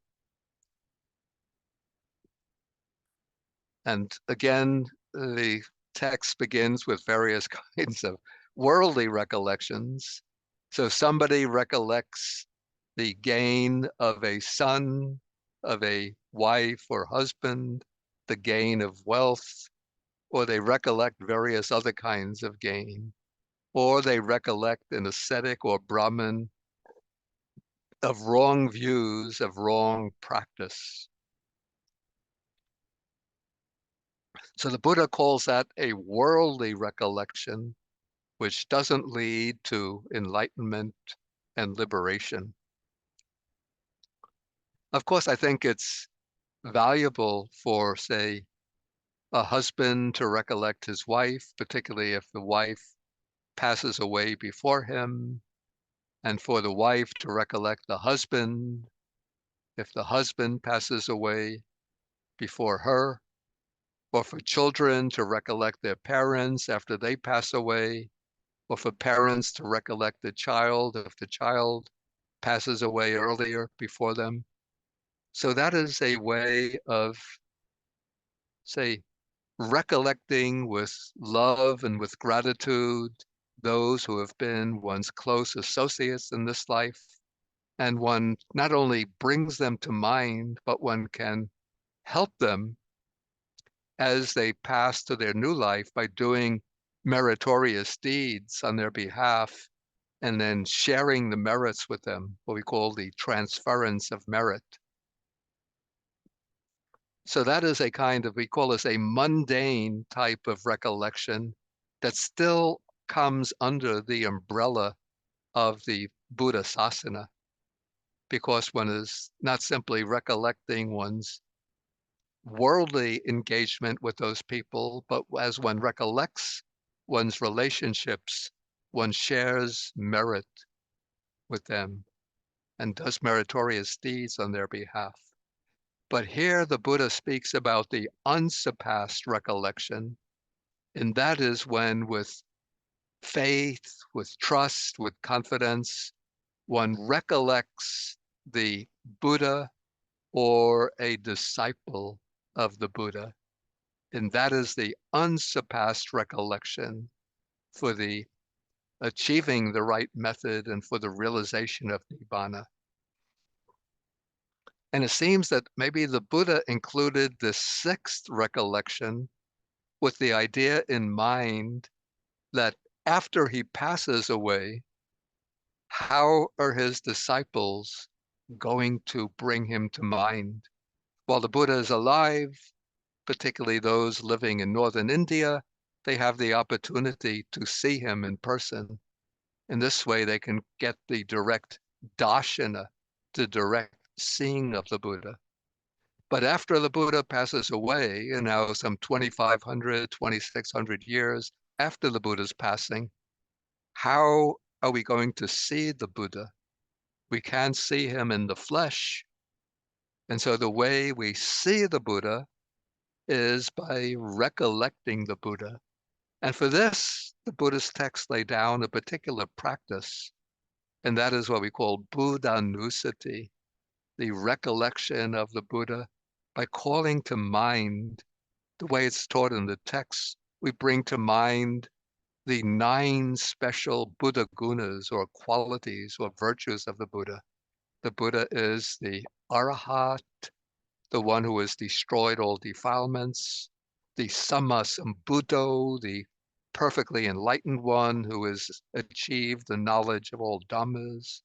And again, the text begins with various kinds of worldly recollections. So somebody recollects the gain of a son, of a wife or husband, the gain of wealth, or they recollect various other kinds of gain, or they recollect an ascetic or Brahmin of wrong views, of wrong practice. So the Buddha calls that a worldly recollection, which doesn't lead to enlightenment and liberation. Of course, I think it's valuable for, say, a husband to recollect his wife, particularly if the wife passes away before him, and for the wife to recollect the husband if the husband passes away before her, or for children to recollect their parents after they pass away, or for parents to recollect the child if the child passes away earlier before them. So that is a way of, say, recollecting with love and with gratitude those who have been one's close associates in this life. And one not only brings them to mind, but one can help them as they pass to their new life by doing meritorious deeds on their behalf and then sharing the merits with them, what we call the transference of merit. So that is a kind of, we call this a mundane type of recollection that still comes under the umbrella of the Buddha Sasana, because one is not simply recollecting one's worldly engagement with those people, but as one recollects one's relationships, one shares merit with them and does meritorious deeds on their behalf. But here the Buddha speaks about the unsurpassed recollection, and that is when with faith, with trust, with confidence, one recollects the Buddha or a disciple of the Buddha. And that is the unsurpassed recollection for the achieving the right method and for the realization of Nibbana. And it seems that maybe the Buddha included the sixth recollection with the idea in mind that after he passes away, how are his disciples going to bring him to mind? While the Buddha is alive, particularly those living in northern India, they have the opportunity to see him in person. In this way, they can get the direct darshana, the direct seeing of the Buddha. But after the Buddha passes away, and now some 2,500, 2,600 years after the Buddha's passing, how are we going to see the Buddha? We can't see him in the flesh. And so the way we see the Buddha is by recollecting the Buddha. And for this, the Buddhist texts lay down a particular practice, and that is what we call Buddhanusati. the recollection of the Buddha by calling to mind the way it's taught in the text. We bring to mind the 9 special Buddha gunas or qualities or virtues of the Buddha. The Buddha is the Arahat, the one who has destroyed all defilements, the Sammasambuddho, the perfectly enlightened one who has achieved the knowledge of all Dhammas,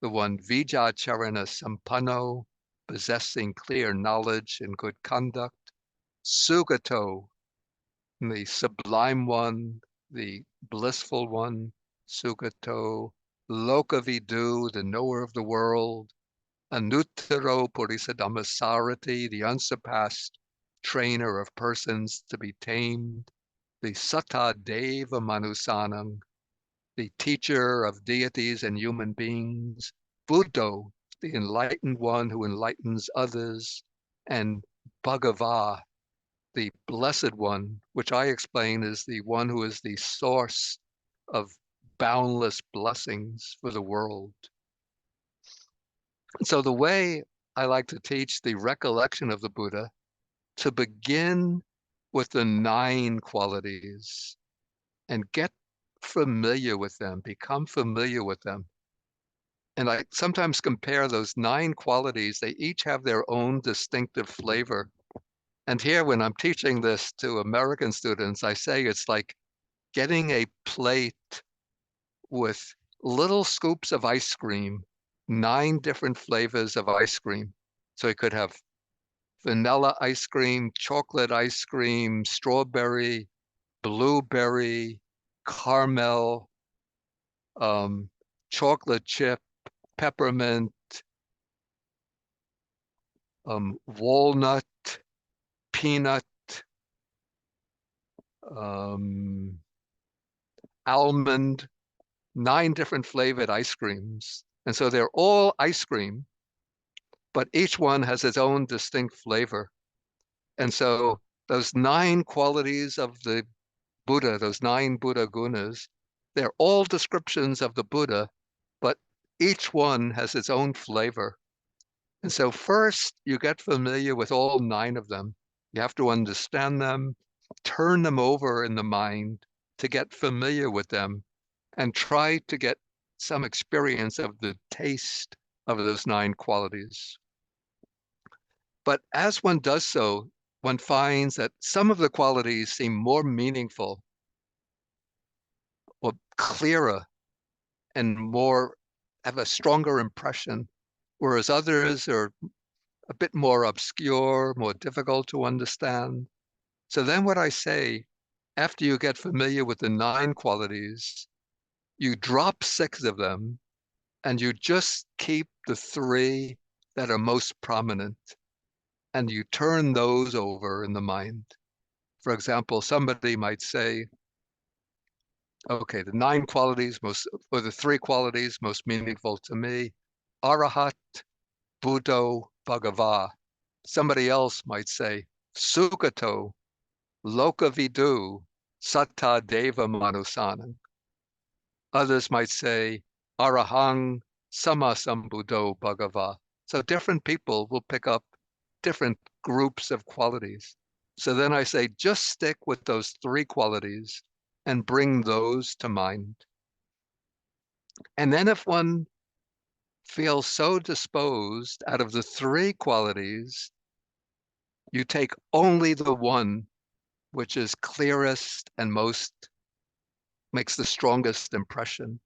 the one Vijacharana Sampanno, possessing clear knowledge and good conduct, Sugato, the sublime one, the blissful one, Sugato, Lokavidu, the knower of the world, Anuttaro Purisadhammasarati, the unsurpassed trainer of persons to be tamed, the Satta Deva Manusanam, the teacher of deities and human beings, Buddho, the enlightened one who enlightens others, and Bhagava, the blessed one, which I explain is the one who is the source of boundless blessings for the world. So the way I like to teach the recollection of the Buddha, to begin with the 9 qualities and get familiar with them, become familiar with them. And I sometimes compare those 9 qualities, they each have their own distinctive flavor. And here, when I'm teaching this to American students, I say it's like getting a plate with little scoops of ice cream, 9 different flavors of ice cream. So you could have vanilla ice cream, chocolate ice cream, strawberry, blueberry, caramel, chocolate chip, peppermint, walnut, peanut, almond, 9 different flavored ice creams. And so they're all ice cream, but each one has its own distinct flavor. And so those 9 qualities of the Buddha, those 9 Buddha gunas, they're all descriptions of the Buddha, but each one has its own flavor. And so first you get familiar with all 9 of them. You have to understand them, turn them over in the mind to get familiar with them, and try to get some experience of the taste of those 9 qualities. But as one does so, one finds that some of the qualities seem more meaningful or clearer and more have a stronger impression, whereas others are a bit more obscure, more difficult to understand. So then what I say, after you get familiar with the 9 qualities, you drop 6 of them and you just keep the 3 that are most prominent, and you turn those over in the mind. For example, somebody might say, okay, the 9 qualities or the 3 qualities most meaningful to me, Arahat, Buddho, Bhagava. Somebody else might say, Sugato, Lokavidu, Satta Deva Manusanam. Others might say, Arahang, Sammasambuddho Bhagava. So different people will pick up different groups of qualities. So then I say, just stick with those 3 qualities and bring those to mind. And then if one feels so disposed, out of the 3 qualities, you take only the one which is clearest and makes the strongest impression.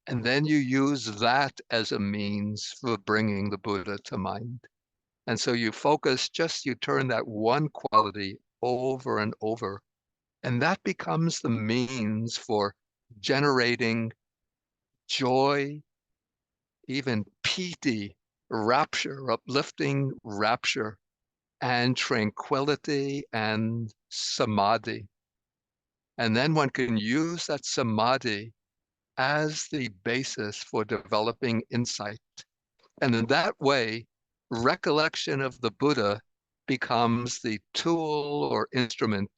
And then you use that as a means for bringing the Buddha to mind. And so you turn that one quality over and over. And that becomes the means for generating joy, even piti, rapture, uplifting rapture, and tranquility and samadhi. And then one can use that samadhi as the basis for developing insight. And in that way, recollection of the Buddha becomes the tool or instrument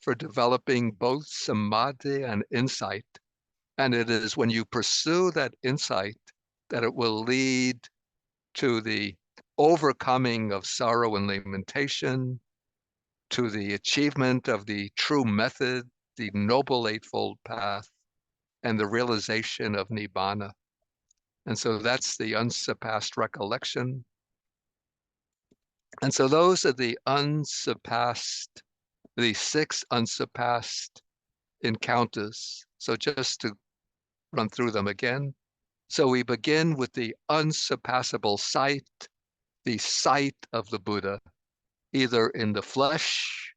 for developing both samadhi and insight. And it is when you pursue that insight that it will lead to the overcoming of sorrow and lamentation, to the achievement of the true method, the Noble Eightfold Path, and the realization of Nibbana. And so that's the unsurpassed recollection. And so those are the six unsurpassed encounters. So just to run through them again. So we begin with the unsurpassable sight, the sight of the Buddha, either in the flesh,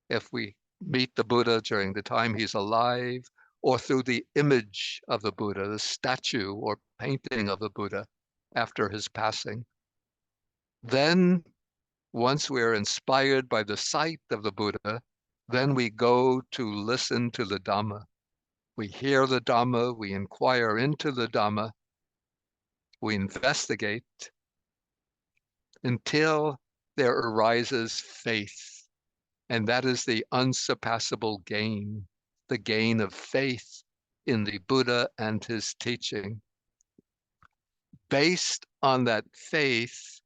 if we meet the Buddha during the time he's alive, or through the image of the Buddha, the statue or painting of the Buddha after his passing. Then, once we're inspired by the sight of the Buddha, then we go to listen to the Dhamma. We hear the Dhamma, we inquire into the Dhamma, we investigate until there arises faith. And that is the unsurpassable gain, the gain of faith in the Buddha and his teaching. Based on that faith,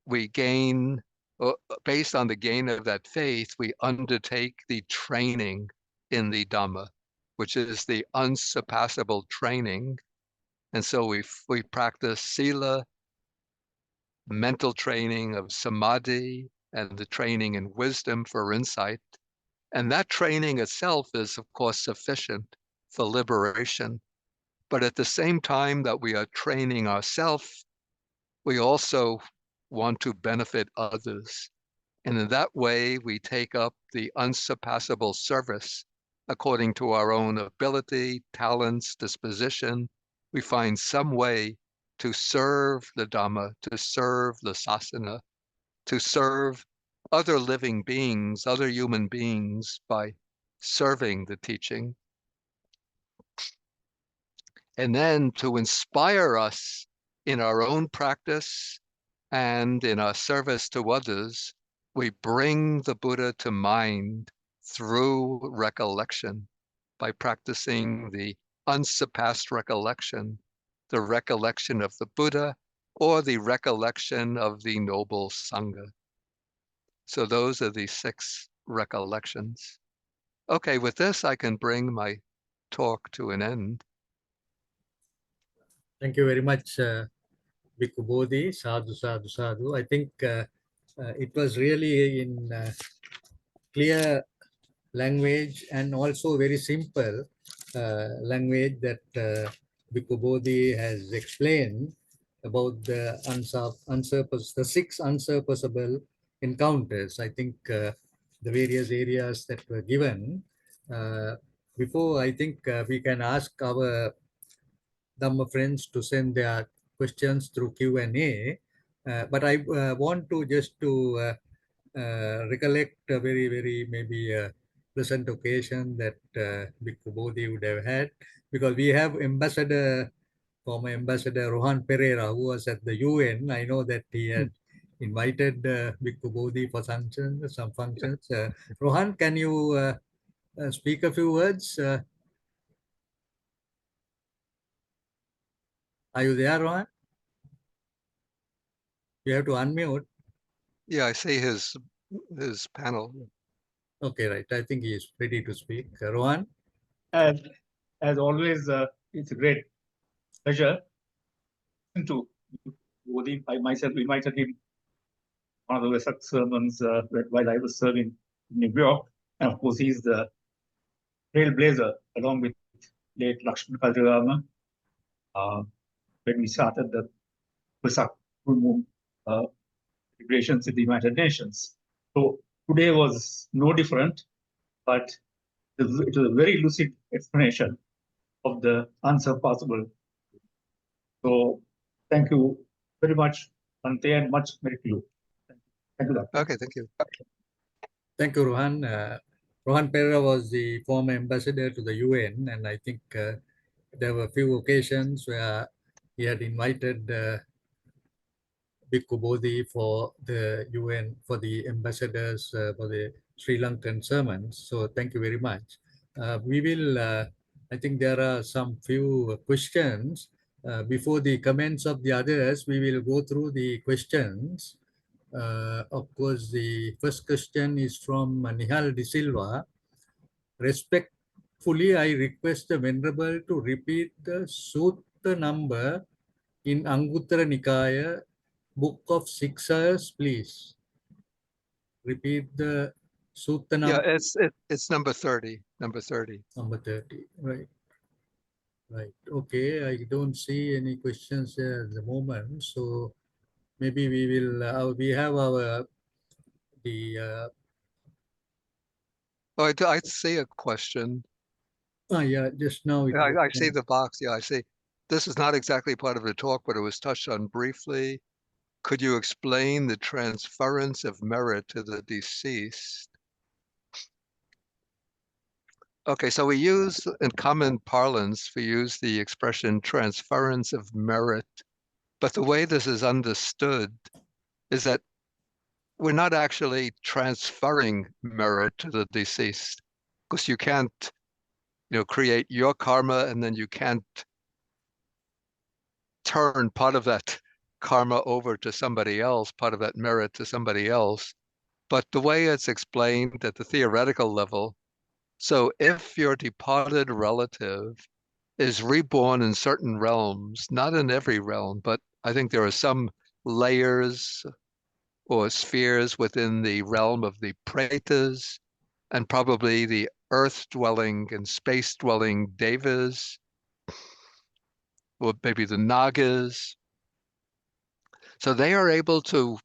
based on the gain of that faith, we undertake the training in the Dhamma, which is the unsurpassable training. And so we practice sila, mental training of samadhi, and the training in wisdom for insight. And that training itself is, of course, sufficient for liberation. But at the same time that we are training ourselves, we also want to benefit others. And in that way, we take up the unsurpassable service according to our own ability, talents, disposition. We find some way to serve the Dhamma, to serve the sasana, to serve other living beings, other human beings by serving the teaching. And then to inspire us in our own practice and in our service to others, we bring the Buddha to mind through recollection by practicing the unsurpassed recollection, the recollection of the Buddha or the recollection of the noble Sangha. So those are the six recollections. Okay, with this, I can bring my talk to an end. Thank you very much, Bhikkhu Bodhi. Sadhu, sadhu, sadhu. I think it was really in clear language and also very simple language that Bhikkhu Bodhi has explained about the the six unsurpassable encounters. I think the various areas that were given. Before, I think we can ask our Dhamma friends to send their questions through Q&A. But I want to just to recollect a very, very maybe pleasant occasion that Bhikkhu Bodhi would have had, because we have former Ambassador Rohan Pereira, who was at the UN. I know that he had invited Bhikkhu Bodhi for some functions. Rohan, can you speak a few words? Are you there, Rohan? You have to unmute. Yeah, I see his panel. Okay, right. I think he is ready to speak. Rohan? As always, it's a great pleasure to Bodhi. I myself invited him one of the Vesak sermons while I was serving in New York. And of course, he's the trailblazer along with late Lakshman Kaljarama when we started the Vesak movement integrations in the United Nations. So today was no different, but it was a very lucid explanation of the unsurpassable. So thank you very much, Ante, and much merit to you. Thank you, Doctor. Okay, thank you. Thank you, Rohan. Rohan Pereira was the former ambassador to the UN, and I think there were a few occasions where he had invited Bhikkhu Bodhi for the UN, for the ambassadors, for the Sri Lankan sermons. So thank you very much. We will, I think there are some few questions Before the comments of the others, we will go through the questions. Of course, the first question is from Nihal De Silva. Respectfully, I request the Venerable to repeat the Sutta number in Anguttara Nikaya, Book of Sixers, please. Repeat the Sutta Yeah, number. it's number 30. Number 30. Number 30, right. Right. Okay, I don't see any questions there at the moment. So maybe we will, we have our, the, Oh, I see a question. yeah, just now it Yeah, was, I see the box. Yeah, I see. This is not exactly part of the talk, but it was touched on briefly. Could you explain the transference of merit to the deceased? Okay, so we use, in common parlance, we use the expression transference of merit. But the way this is understood is that we're not actually transferring merit to the deceased, because you can't, create your karma and then you can't turn part of that karma over to somebody else, part of that merit to somebody else. But the way it's explained at the theoretical level, so if your departed relative is reborn in certain realms, not in every realm, but I think there are some layers or spheres within the realm of the pretas and probably the earth-dwelling and space-dwelling devas, or maybe the nagas. So they are able to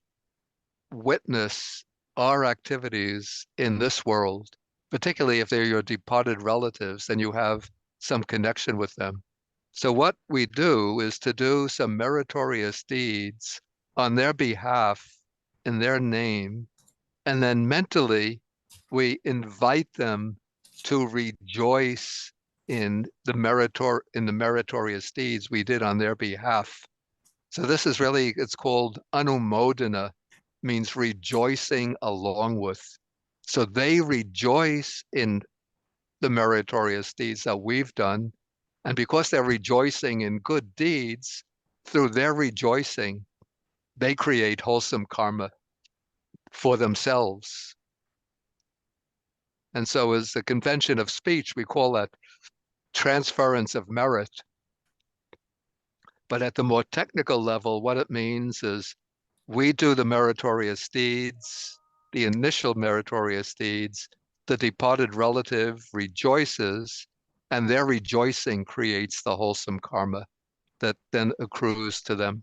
witness our activities in this world, particularly if they're your departed relatives, then you have some connection with them. So what we do is to do some meritorious deeds on their behalf, in their name, and then mentally we invite them to rejoice in the meritorious deeds we did on their behalf. So this is really, it's called anumodana, means rejoicing along with. So they rejoice in the meritorious deeds that we've done. And because they're rejoicing in good deeds, through their rejoicing, they create wholesome karma for themselves. And so as a convention of speech, we call that transference of merit. But at the more technical level, what it means is we do the meritorious deeds, the initial meritorious deeds, the departed relative rejoices, and their rejoicing creates the wholesome karma that then accrues to them.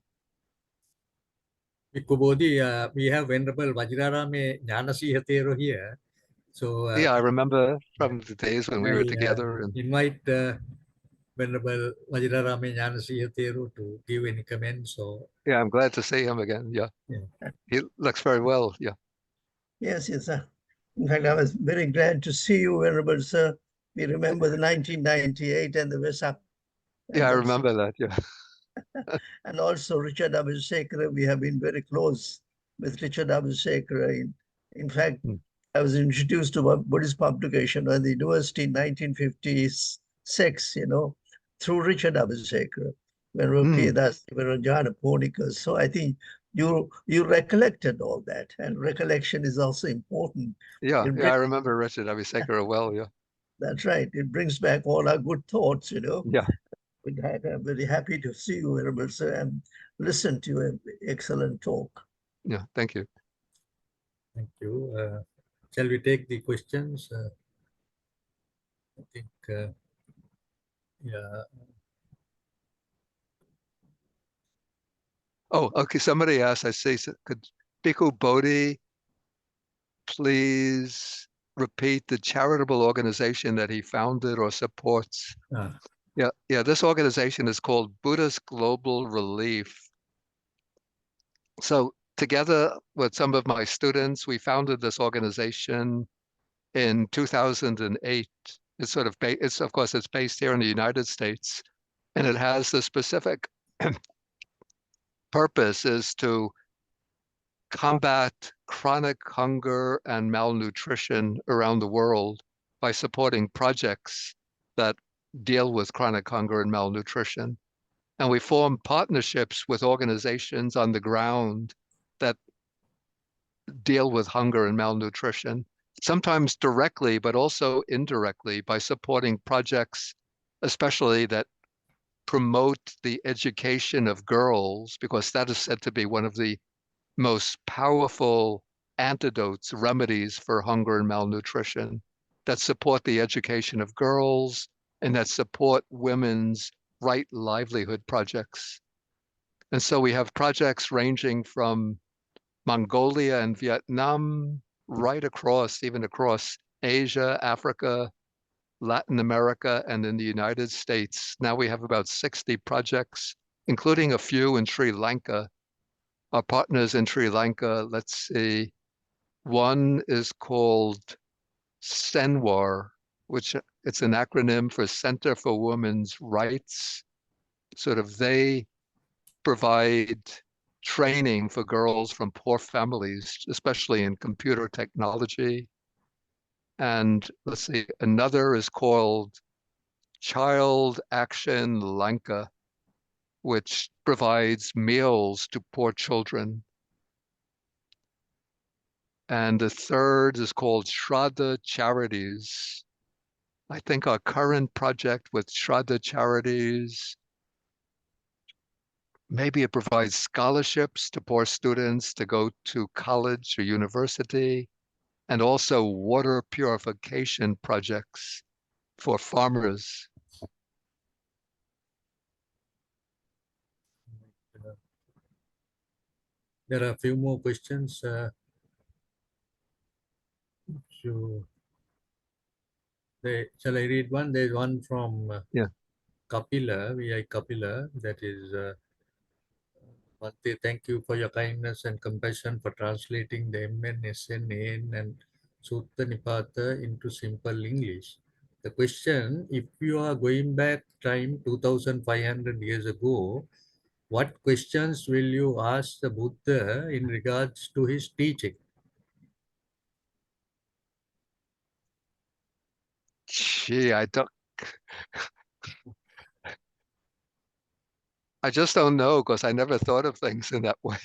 Bodhi, we have Venerable Vajrarame Jnanasihatero here. So Yeah, I remember yeah, from the days when we were I together. And invite Venerable Vajrarame Jnanasihatero to give any comments or. yeah, I'm glad to see him again. Yeah, Yeah. he looks very well. Yeah. Yes, yes, sir. In fact, I was very glad to see you, Venerable Sir. We remember the 1998 and the Vesak. Yeah, I remember that. Yeah. And also Richard Abhisekara. We have been very close with Richard Abhisekara. In fact, I was introduced to a Buddhist publication at the university in 1956, through Richard Abhisekara, when we were Pedas, Jnana Ponikas. So I think you recollected all that, and recollection is also important. Yeah, I remember Richard Abhisekara well. Yeah. That's right. It brings back all our good thoughts, Yeah. I'm very happy to see you, Venerable Sir, and listen to your excellent talk. Yeah, thank you. Thank you. Shall we take the questions? I think, yeah. Oh, okay. Somebody asked, I say, could Bhikkhu Bodhi please repeat the charitable organization that he founded or supports? Yeah. This organization is called Buddhist Global Relief. So together with some of my students, we founded this organization in 2008. It's sort of, of course, it's based here in the United States, and it has the specific purpose is to combat chronic hunger and malnutrition around the world by supporting projects that deal with chronic hunger and malnutrition. And we form partnerships with organizations on the ground that deal with hunger and malnutrition, sometimes directly, but also indirectly by supporting projects, especially that promote the education of girls, because that is said to be one of the most powerful antidotes, remedies for hunger and malnutrition, that support the education of girls and that support women's right livelihood projects. And so we have projects ranging from Mongolia and Vietnam, right across, even across Asia, Africa, Latin America, and in the United States. Now we have about 60 projects, including a few in Sri Lanka. Our partners in Sri Lanka, let's see, one is called Senwar, which it's an acronym for Center for Women's Rights. Sort of they provide training for girls from poor families, especially in computer technology. And let's see, another is called Child Action Lanka, which provides meals to poor children. And the third is called Shraddha Charities. I think our current project with Shraddha Charities, maybe it provides scholarships to poor students to go to college or university, and also water purification projects for farmers. There are a few more questions. Shall I read one? There's one from Yeah. Kapila, V.I. Kapila, that is, Bhante, thank you for your kindness and compassion for translating the MN, SN, AN, and Sutta Nipata into simple English. The question, if you are going back time 2500 years ago, what questions will you ask the Buddha in regards to his teaching? Gee, I just don't know because I never thought of things in that way.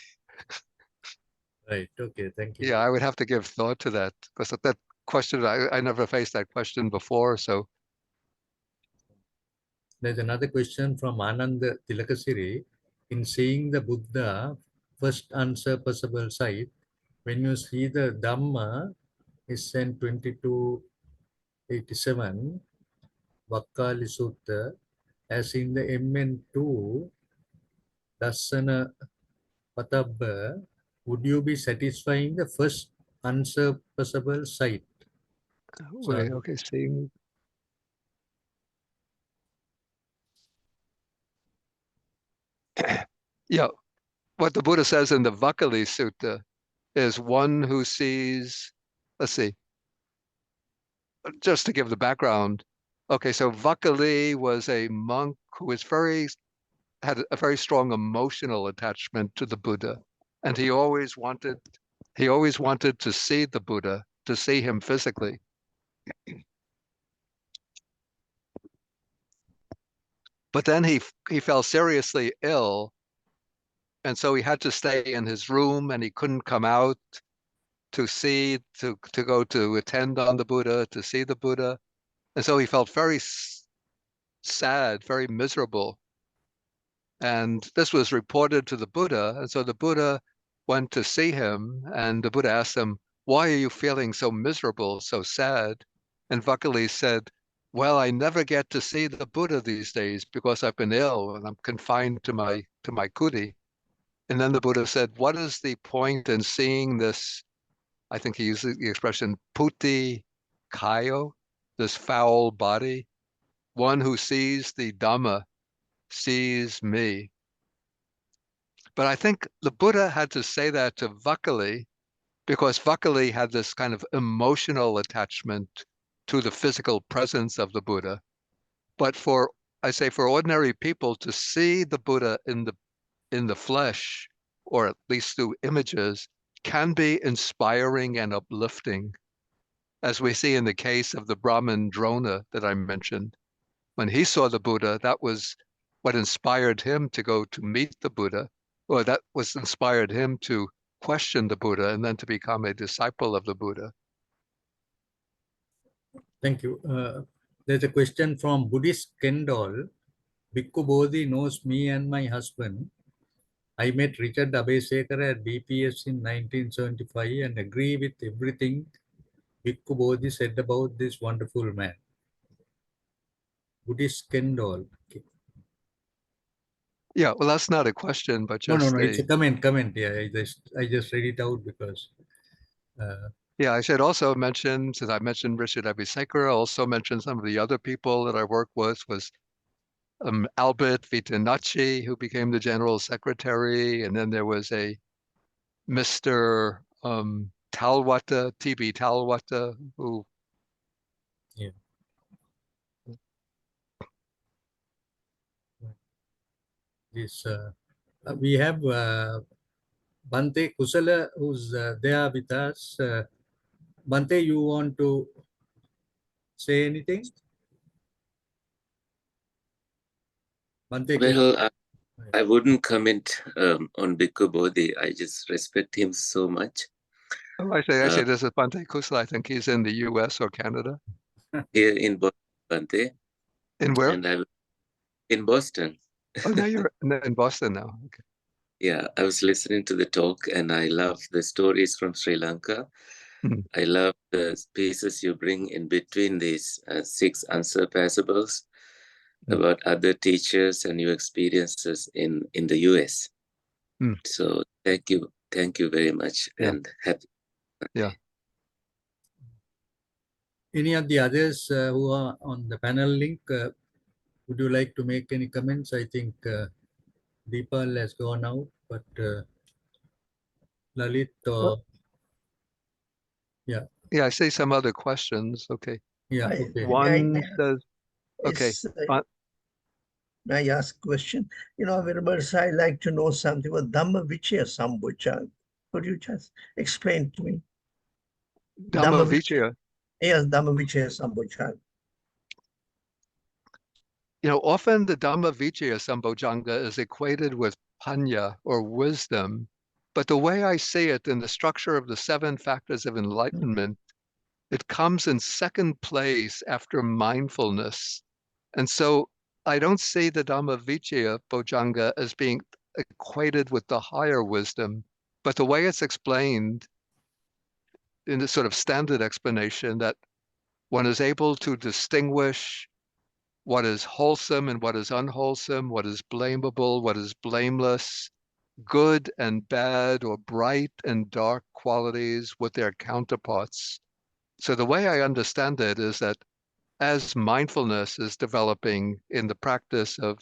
Right, okay, thank you. Yeah, I would have to give thought to that because that question, I never faced that question before. So There's another question from Ananda Tilakasiri. In seeing the Buddha, first unsurpassable sight, when you see the Dhamma, is in 2287, Vakkali Sutta, as in the MN2, Dassana Patabba, would you be satisfying the first unsurpassable sight? So, wait, okay, seeing. Yeah, what the Buddha says in the Vakali Sutta is one who sees, let's see, just to give the background. Okay, so Vakali was a monk who was had a very strong emotional attachment to the Buddha, and he always wanted to see the Buddha, to see him physically. But then he fell seriously ill, and so he had to stay in his room, and he couldn't come out to go to attend on the Buddha, to see the Buddha, and so he felt very sad, very miserable. And this was reported to the Buddha. And so the Buddha went to see him, and the Buddha asked him, "Why are you feeling so miserable, so sad?" And Vakali said, "Well, I never get to see the Buddha these days because I've been ill and I'm confined to my kuti." And then the Buddha said, "What is the point in seeing this?" I think he used the expression puti kayo, this foul body. One who sees the Dhamma sees me. But I think the Buddha had to say that to Vakali because Vakali had this kind of emotional attachment to the physical presence of the Buddha. But for ordinary people to see the Buddha in the flesh, or at least through images, can be inspiring and uplifting, as we see in the case of the Brahmin Drona that I mentioned. When he saw the Buddha, that was what inspired him to go to meet the Buddha, or that was inspired him to question the Buddha and then to become a disciple of the Buddha. Thank you. There's a question from Buddhist Kendall. Bhikkhu Bodhi knows me and my husband. I met Richard Abeysekara at BPS in 1975 and agree with everything Bhikkhu Bodhi said about this wonderful man. Buddhist Kendall. Okay. Yeah, well, that's not a question, but No, just it's a comment. Yeah, I just read it out because. Yeah, I should also mention, since I mentioned Richard Abeysekara, I also mentioned some of the other people that I worked with was Albert Vitinacci, who became the general secretary, and then there was a Mr. Talwata, TB Talwata, who. Yeah. This we have Bante Kusala who's there with us. Bante, you want to say anything? Bante Kusala. Well, I wouldn't comment on Bhikkhu Bodhi. I just respect him so much. Oh, actually, this is Bante Kusala. I think he's in the US or Canada. Here in Boston, In where? and I in Boston. Oh, now you're in Boston now. Okay. Yeah, I was listening to the talk, and I love the stories from Sri Lanka. I love the pieces you bring in between these 6 unsurpassables about other teachers and your experiences in the US. So thank you very much, and happy. Yeah. Any of the others who are on the panel link, would you like to make any comments? I think Deepal has gone out, but Lalit, yeah. Yeah, I see some other questions. Okay. Yeah, okay. One says, okay. May I ask a question? Venerable, I like to know something about Dhamma Vichaya Sambhojjhanga. Could you just explain to me? Dhamma Vichaya. Yes, Dhamma Vichaya Sambhojjhanga. Often the Dhamma Vichaya Sambhojjhanga is equated with panya or wisdom, but the way I see it in the structure of the 7 factors of enlightenment, it comes in second place after mindfulness. And so I don't see the Dhamma Vichaya Bojjhanga as being equated with the higher wisdom, but the way it's explained in the sort of standard explanation that one is able to distinguish what is wholesome and what is unwholesome, what is blamable, what is blameless, good and bad, or bright and dark qualities with their counterparts. So the way I understand it is that as mindfulness is developing in the practice of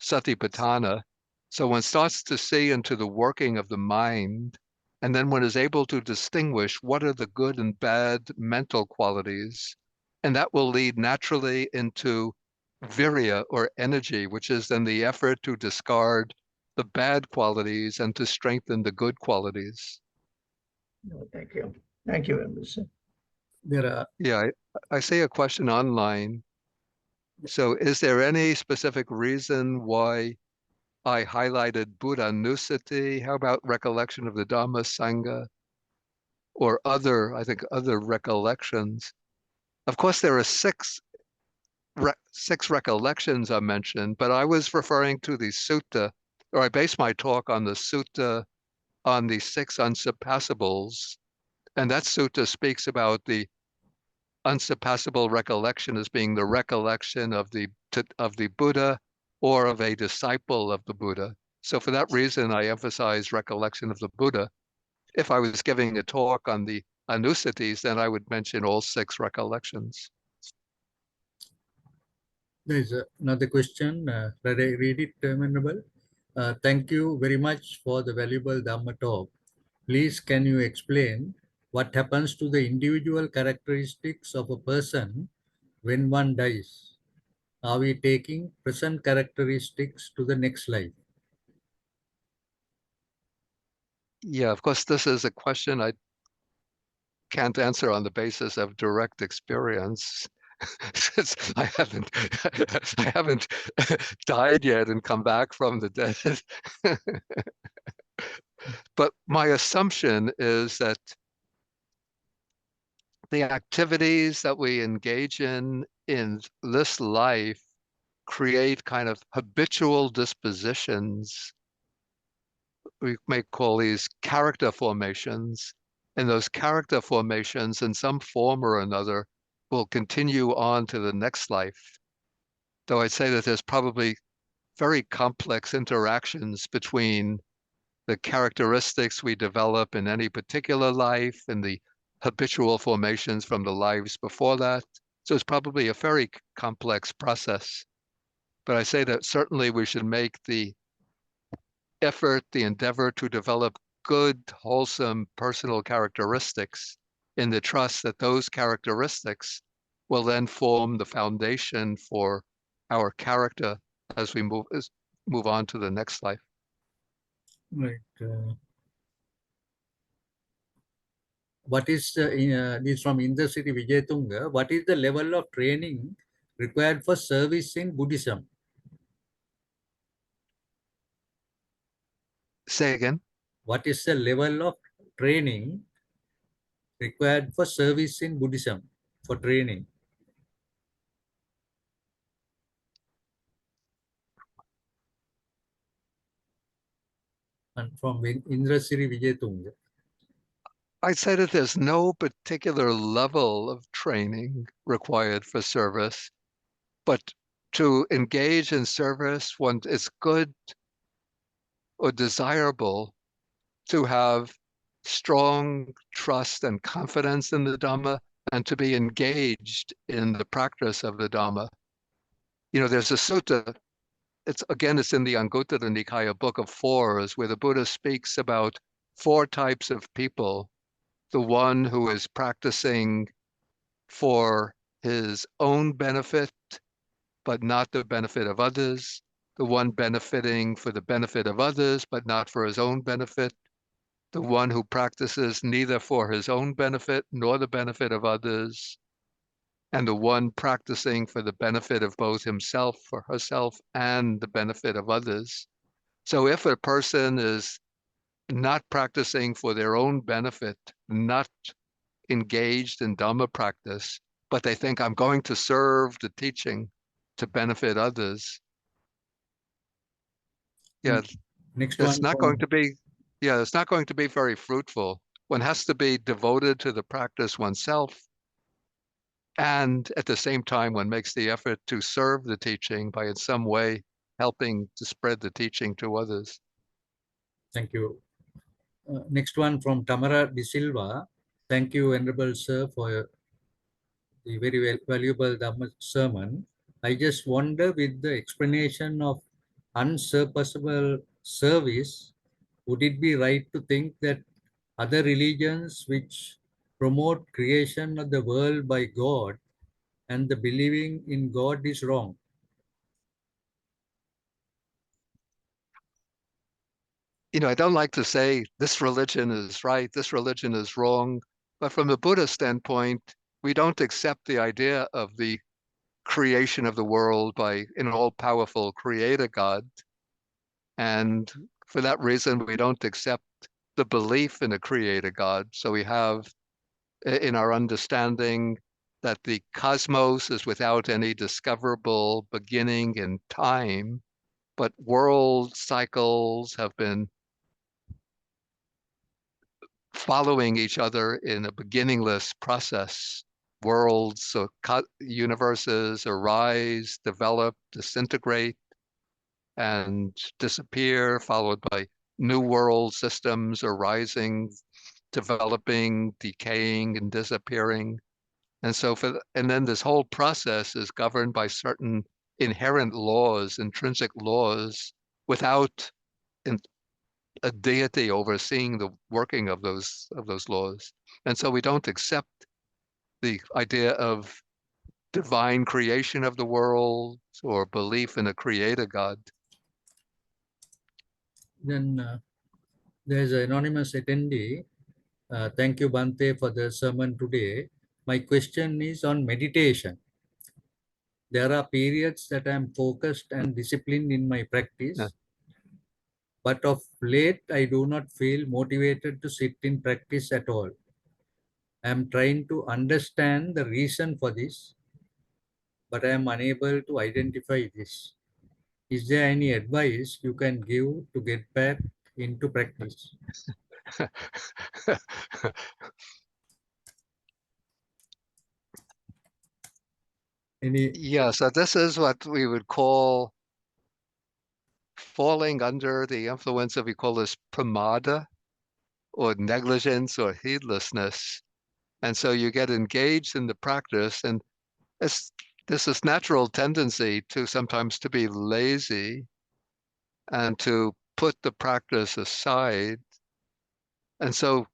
satipatthana, so one starts to see into the working of the mind, and then one is able to distinguish what are the good and bad mental qualities, and that will lead naturally into virya or energy, which is then the effort to discard the bad qualities and to strengthen the good qualities. No, thank you. Thank you, Emerson. Yeah, I see a question online. So is there any specific reason why I highlighted Buddha Nusati? How about recollection of the Dhamma Sangha or other recollections? Of course, there are six recollections are mentioned, but I was referring to the sutta, or I based my talk on the sutta on the 6 unsurpassables. And that sutta speaks about the unsurpassable recollection as being the recollection of the Buddha or of a disciple of the Buddha. So for that reason, I emphasize recollection of the Buddha. If I was giving a talk on the Anusatis, then I would mention all 6 recollections. There's another question. Let I read it, Venerable? Thank you very much for the valuable Dhamma talk. Please, can you explain what happens to the individual characteristics of a person when one dies? Are we taking present characteristics to the next life? Yeah, of course, this is a question I can't answer on the basis of direct experience. since I haven't died yet and come back from the dead. But my assumption is that the activities that we engage in this life create kind of habitual dispositions. We may call these character formations, and those character formations in some form or another will continue on to the next life. Though I'd say that there's probably very complex interactions between the characteristics we develop in any particular life and the habitual formations from the lives before that. So it's probably a very complex process. But I say that certainly we should make the effort, the endeavor to develop good, wholesome personal characteristics in the trust that those characteristics will then form the foundation for our character as we move on to the next life. Right. What is this from Indra City Vijayatunga? What is the level of training required for service in Buddhism? Say again. What is the level of training required for service in Buddhism? For training. And from Indra City Vijayatunga. I'd say that there's no particular level of training required for service, but to engage in service, it's good or desirable to have strong trust and confidence in the Dhamma and to be engaged in the practice of the Dhamma. You know, there's a sutta, it's in the Anguttara Nikaya Book of Fours, where the Buddha speaks about 4 types of people. The one who is practicing for his own benefit, but not the benefit of others. The one benefiting for the benefit of others, but not for his own benefit. The one who practices neither for his own benefit nor the benefit of others. And the one practicing for the benefit of both himself or herself and the benefit of others. So if a person is not practicing for their own benefit, not engaged in Dhamma practice, but they think I'm going to serve the teaching to benefit others. Yeah, Next it's one. not going to be, it's not going to be very fruitful. One has to be devoted to the practice oneself. And at the same time, one makes the effort to serve the teaching by in some way helping to spread the teaching to others. Thank you. Next one from Tamara De Silva. Thank you, Venerable Sir, for the very valuable Dhamma sermon. I just wonder, with the explanation of unsurpassable service, would it be right to think that other religions which promote creation of the world by God and the believing in God is wrong? You know, I don't like to say this religion is right, this religion is wrong, but from the Buddhist standpoint, we don't accept the idea of the creation of the world by an all-powerful creator God. And for that reason, we don't accept the belief in a creator God. So we have in our understanding that the cosmos is without any discoverable beginning in time, but world cycles have been following each other in a beginningless process. Worlds, so universes arise, develop, disintegrate, and disappear, followed by new world systems arising, developing, decaying, and disappearing. And so and then this whole process is governed by certain inherent laws, intrinsic laws, without a deity overseeing the working of those laws. And so we don't accept the idea of divine creation of the world or belief in a creator God. Then there's an anonymous attendee. Thank you, Bante, for the sermon today. My question is on meditation. There are periods that I am focused and disciplined in my practice, Yeah. but of late I do not feel motivated to sit in practice at all. I am trying to understand the reason for this, but I am unable to identify this. Is there any advice you can give to get back into practice? Any Yeah, so this is what we would call falling under the influence of, we call this pramada, or negligence or heedlessness. And so you get engaged in the practice, and it's this natural tendency to sometimes to be lazy and to put the practice aside. And so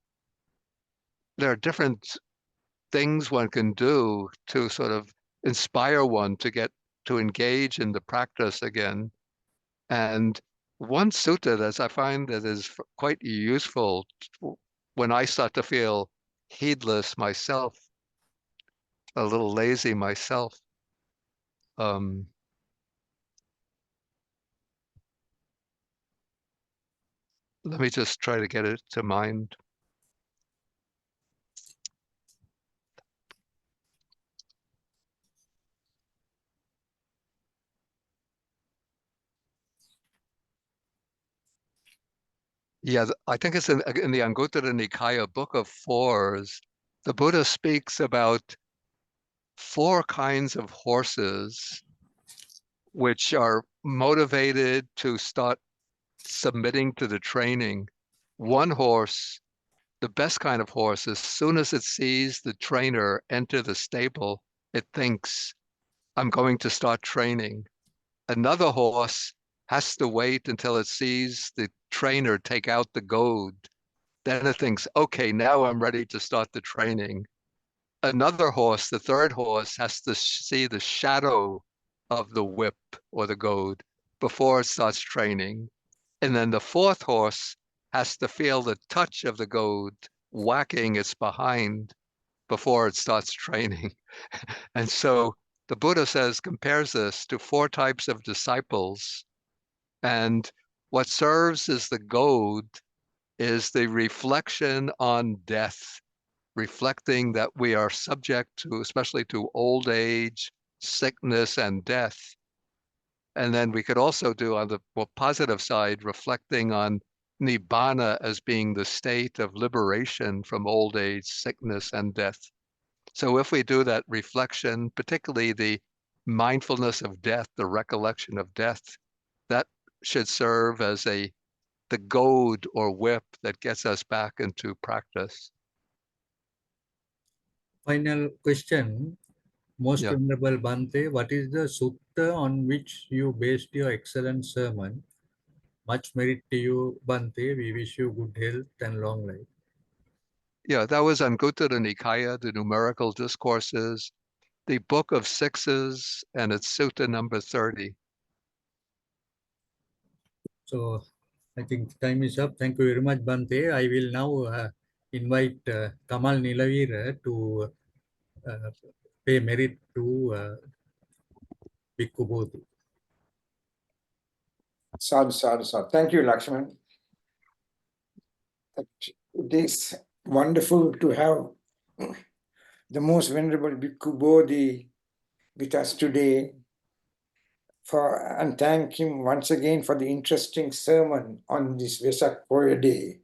there are different things one can do to sort of inspire one to get to engage in the practice again. And one sutta that I find that is quite useful when I start to feel heedless myself, a little lazy myself. Let me just try to get it to mind. Yeah, I think it's in the Anguttara Nikaya Book of Fours. The Buddha speaks about 4 kinds of horses which are motivated to start submitting to the training. One horse, the best kind of horse, as soon as it sees the trainer enter the stable, it thinks, I'm going to start training. Another horse has to wait until it sees the trainer take out the goad. Then it thinks, okay, now I'm ready to start the training. Another horse, the third horse, has to see the shadow of the whip or the goad before it starts training. And then the fourth horse has to feel the touch of the goad whacking its behind before it starts training. And so the Buddha compares this to 4 types of disciples. And what serves as the goad is the reflection on death, reflecting that we are subject to, especially to old age, sickness, and death. And then we could also do, on the more positive side, reflecting on nibbana as being the state of liberation from old age, sickness, and death. So if we do that reflection, particularly the mindfulness of death, the recollection of death, that should serve as the goad or whip that gets us back into practice. final question? Most Yeah. Venerable Bhante, what is the sutta on which you based your excellent sermon? Much merit to you, Bhante. We wish you good health and long life. Yeah, that was Anguttara Nikaya, the numerical discourses, the Book of Sixes, and it's Sutta number 30. So I think time is up. Thank you very much, Bhante. I will now invite Kamal Nilavira to pay merit to Bhikkhu Bodhi. Sadhu, sadhu, sadhu. Thank you, Lakshman. It is wonderful to have the most venerable Bhikkhu Bodhi with us today, and thank him once again for the interesting sermon on this Vesak Poya day.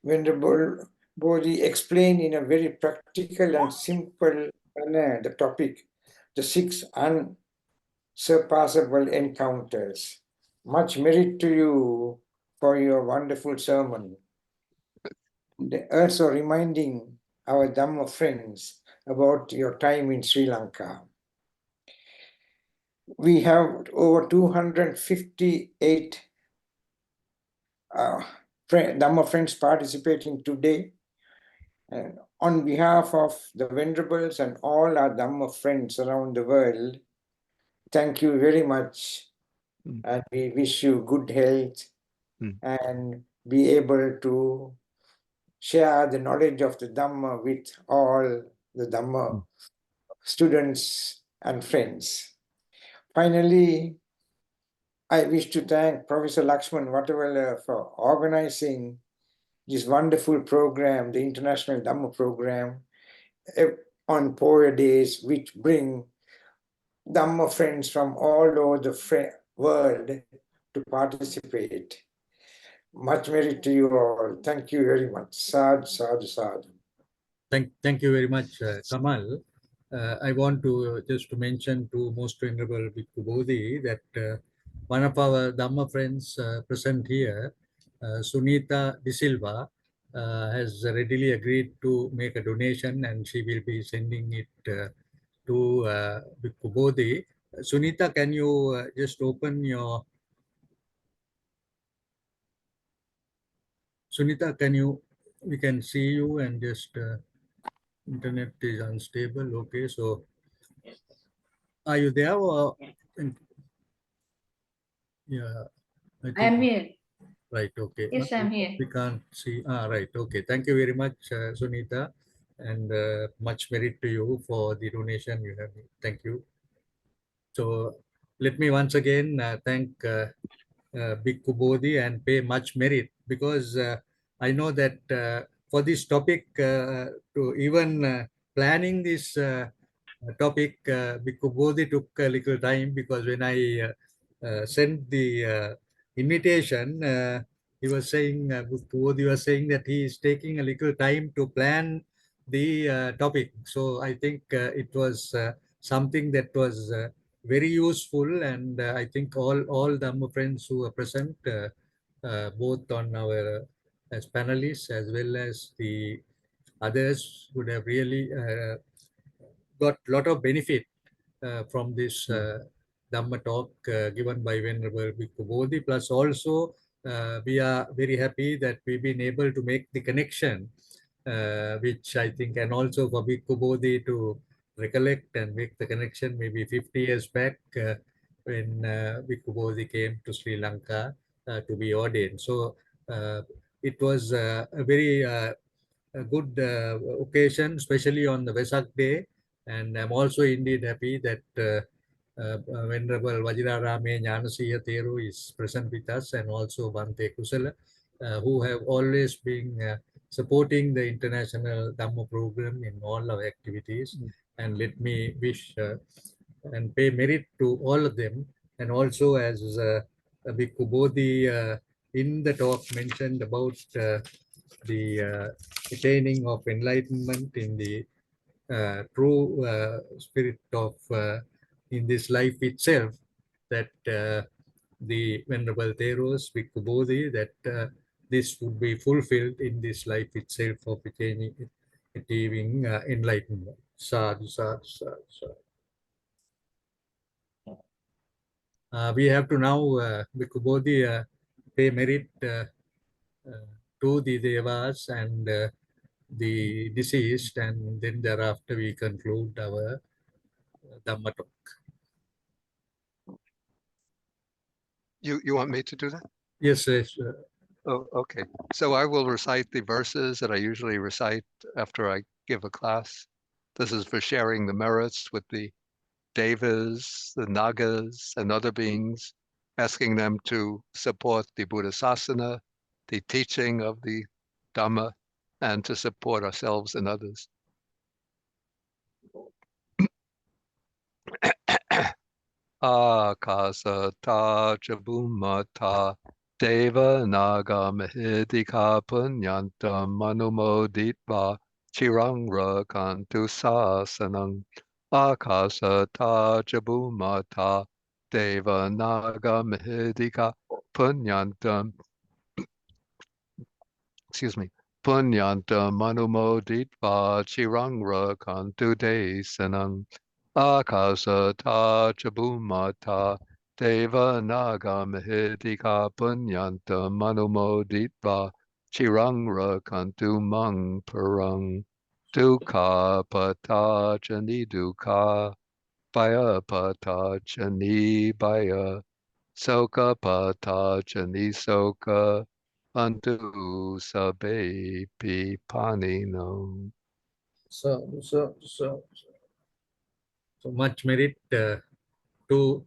Venerable Bodhi explained in a very practical and simple manner the topic, the 6 unsurpassable encounters. Much merit to you for your wonderful sermon. Also reminding our Dhamma friends about your time in Sri Lanka. We have over 258 Dhamma friends participating today. And on behalf of the Venerables and all our Dhamma friends around the world, thank you very much. And we wish you good health and be able to share the knowledge of the Dhamma with all the Dhamma students and friends. Finally, I wish to thank Professor Lakshman Vatawala for organizing this wonderful program, the International Dhamma program, on Poya days, which bring Dhamma friends from all over the world to participate. Much merit to you all. Thank you very much. Sadhu, sadhu, sadhu. Thank you very much, Kamal. I want to just to mention to Most Venerable Bhikkhu Bodhi that one of our Dhamma friends present here, Sunita De Silva, has readily agreed to make a donation, and she will be sending it to Bhikkhu Bodhi. Sunita, can you just open your... Sunita, can you... We can see you and just... internet is unstable. Okay, so are you there or... Yeah, I think... I'm here. Right, okay. Yes, I'm here. We can't see. Right, okay. Thank you very much, Sunita, and much merit to you for the donation you have. Thank you. So let me once again thank Bhikkhu Bodhi and pay much merit, because I know that for this topic, to even planning this topic, Bhikkhu Bodhi took a little time, because when I sent the invitation, he was saying, Bhikkhu Bodhi was saying that he is taking a little time to plan the topic. So I think it was something that was very useful, and I think all Dhamma friends who are present, both on our as panelists as well as the others, would have really got a lot of benefit from this Dhamma talk given by Venerable Bhikkhu Bodhi. Plus also, we are very happy that we've been able to make the connection, which I think, and also for Bhikkhu Bodhi to recollect and make the connection maybe 50 years back when Bhikkhu Bodhi came to Sri Lanka to be ordained. So it was a very a good occasion, especially on the Vesak day. And I'm also indeed happy that Venerable Vajirarame Jnanasiya Theru is present with us, and also Bhante Kusala, who have always been supporting the International Dhamma program in all our activities. And let me wish and pay merit to all of them. And also, as Bhikkhu Bodhi in the talk mentioned about the attaining of enlightenment in the true spirit of in this life itself, that the Venerable Theros, Bhikkhu Bodhi, that this would be fulfilled in this life itself of achieving enlightenment. Sadhu, sadhu, sadhu, sadhu. We have to now, Bhikkhu Bodhi, pay merit to the Devas and the deceased, and then thereafter we conclude our Dhamma talk. You want me to do that? Yes, yes. Oh, okay. So I will recite the verses that I usually recite after I give a class. This is for sharing the merits with the Devas, the Nagas, and other beings, asking them to support the Buddhasasana, the teaching of the Dhamma, and to support ourselves and others. Akasata chabumata deva naga mahidika punyantam manumoditva chirang rakantu sasanang. Akasata chabumata deva naga mahidika punyantam, excuse me, punyantam manumoditva chirang rakantu desanang. Akasata chabumata deva naga mahidika punyanta manumoditva chirang rakantu mang parang dukkha pata chani dukkha baya pata chani baya soka pata chani soka antu sabe pipanino. So. So much merit to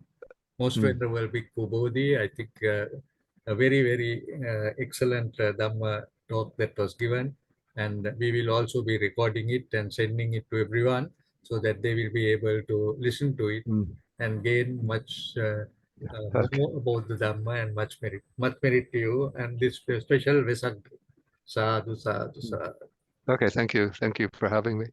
Most Mm. Venerable Bhikkhu Bodhi. I think a very, very excellent Dhamma talk that was given. And we will also be recording it and sending it to everyone so that they will be able to listen to it Mm. and gain much Okay. more about the Dhamma and much merit. Much merit to you and this special Vesak. Sadhu, sadhu, sadhu. Okay, thank you. Thank you for having me.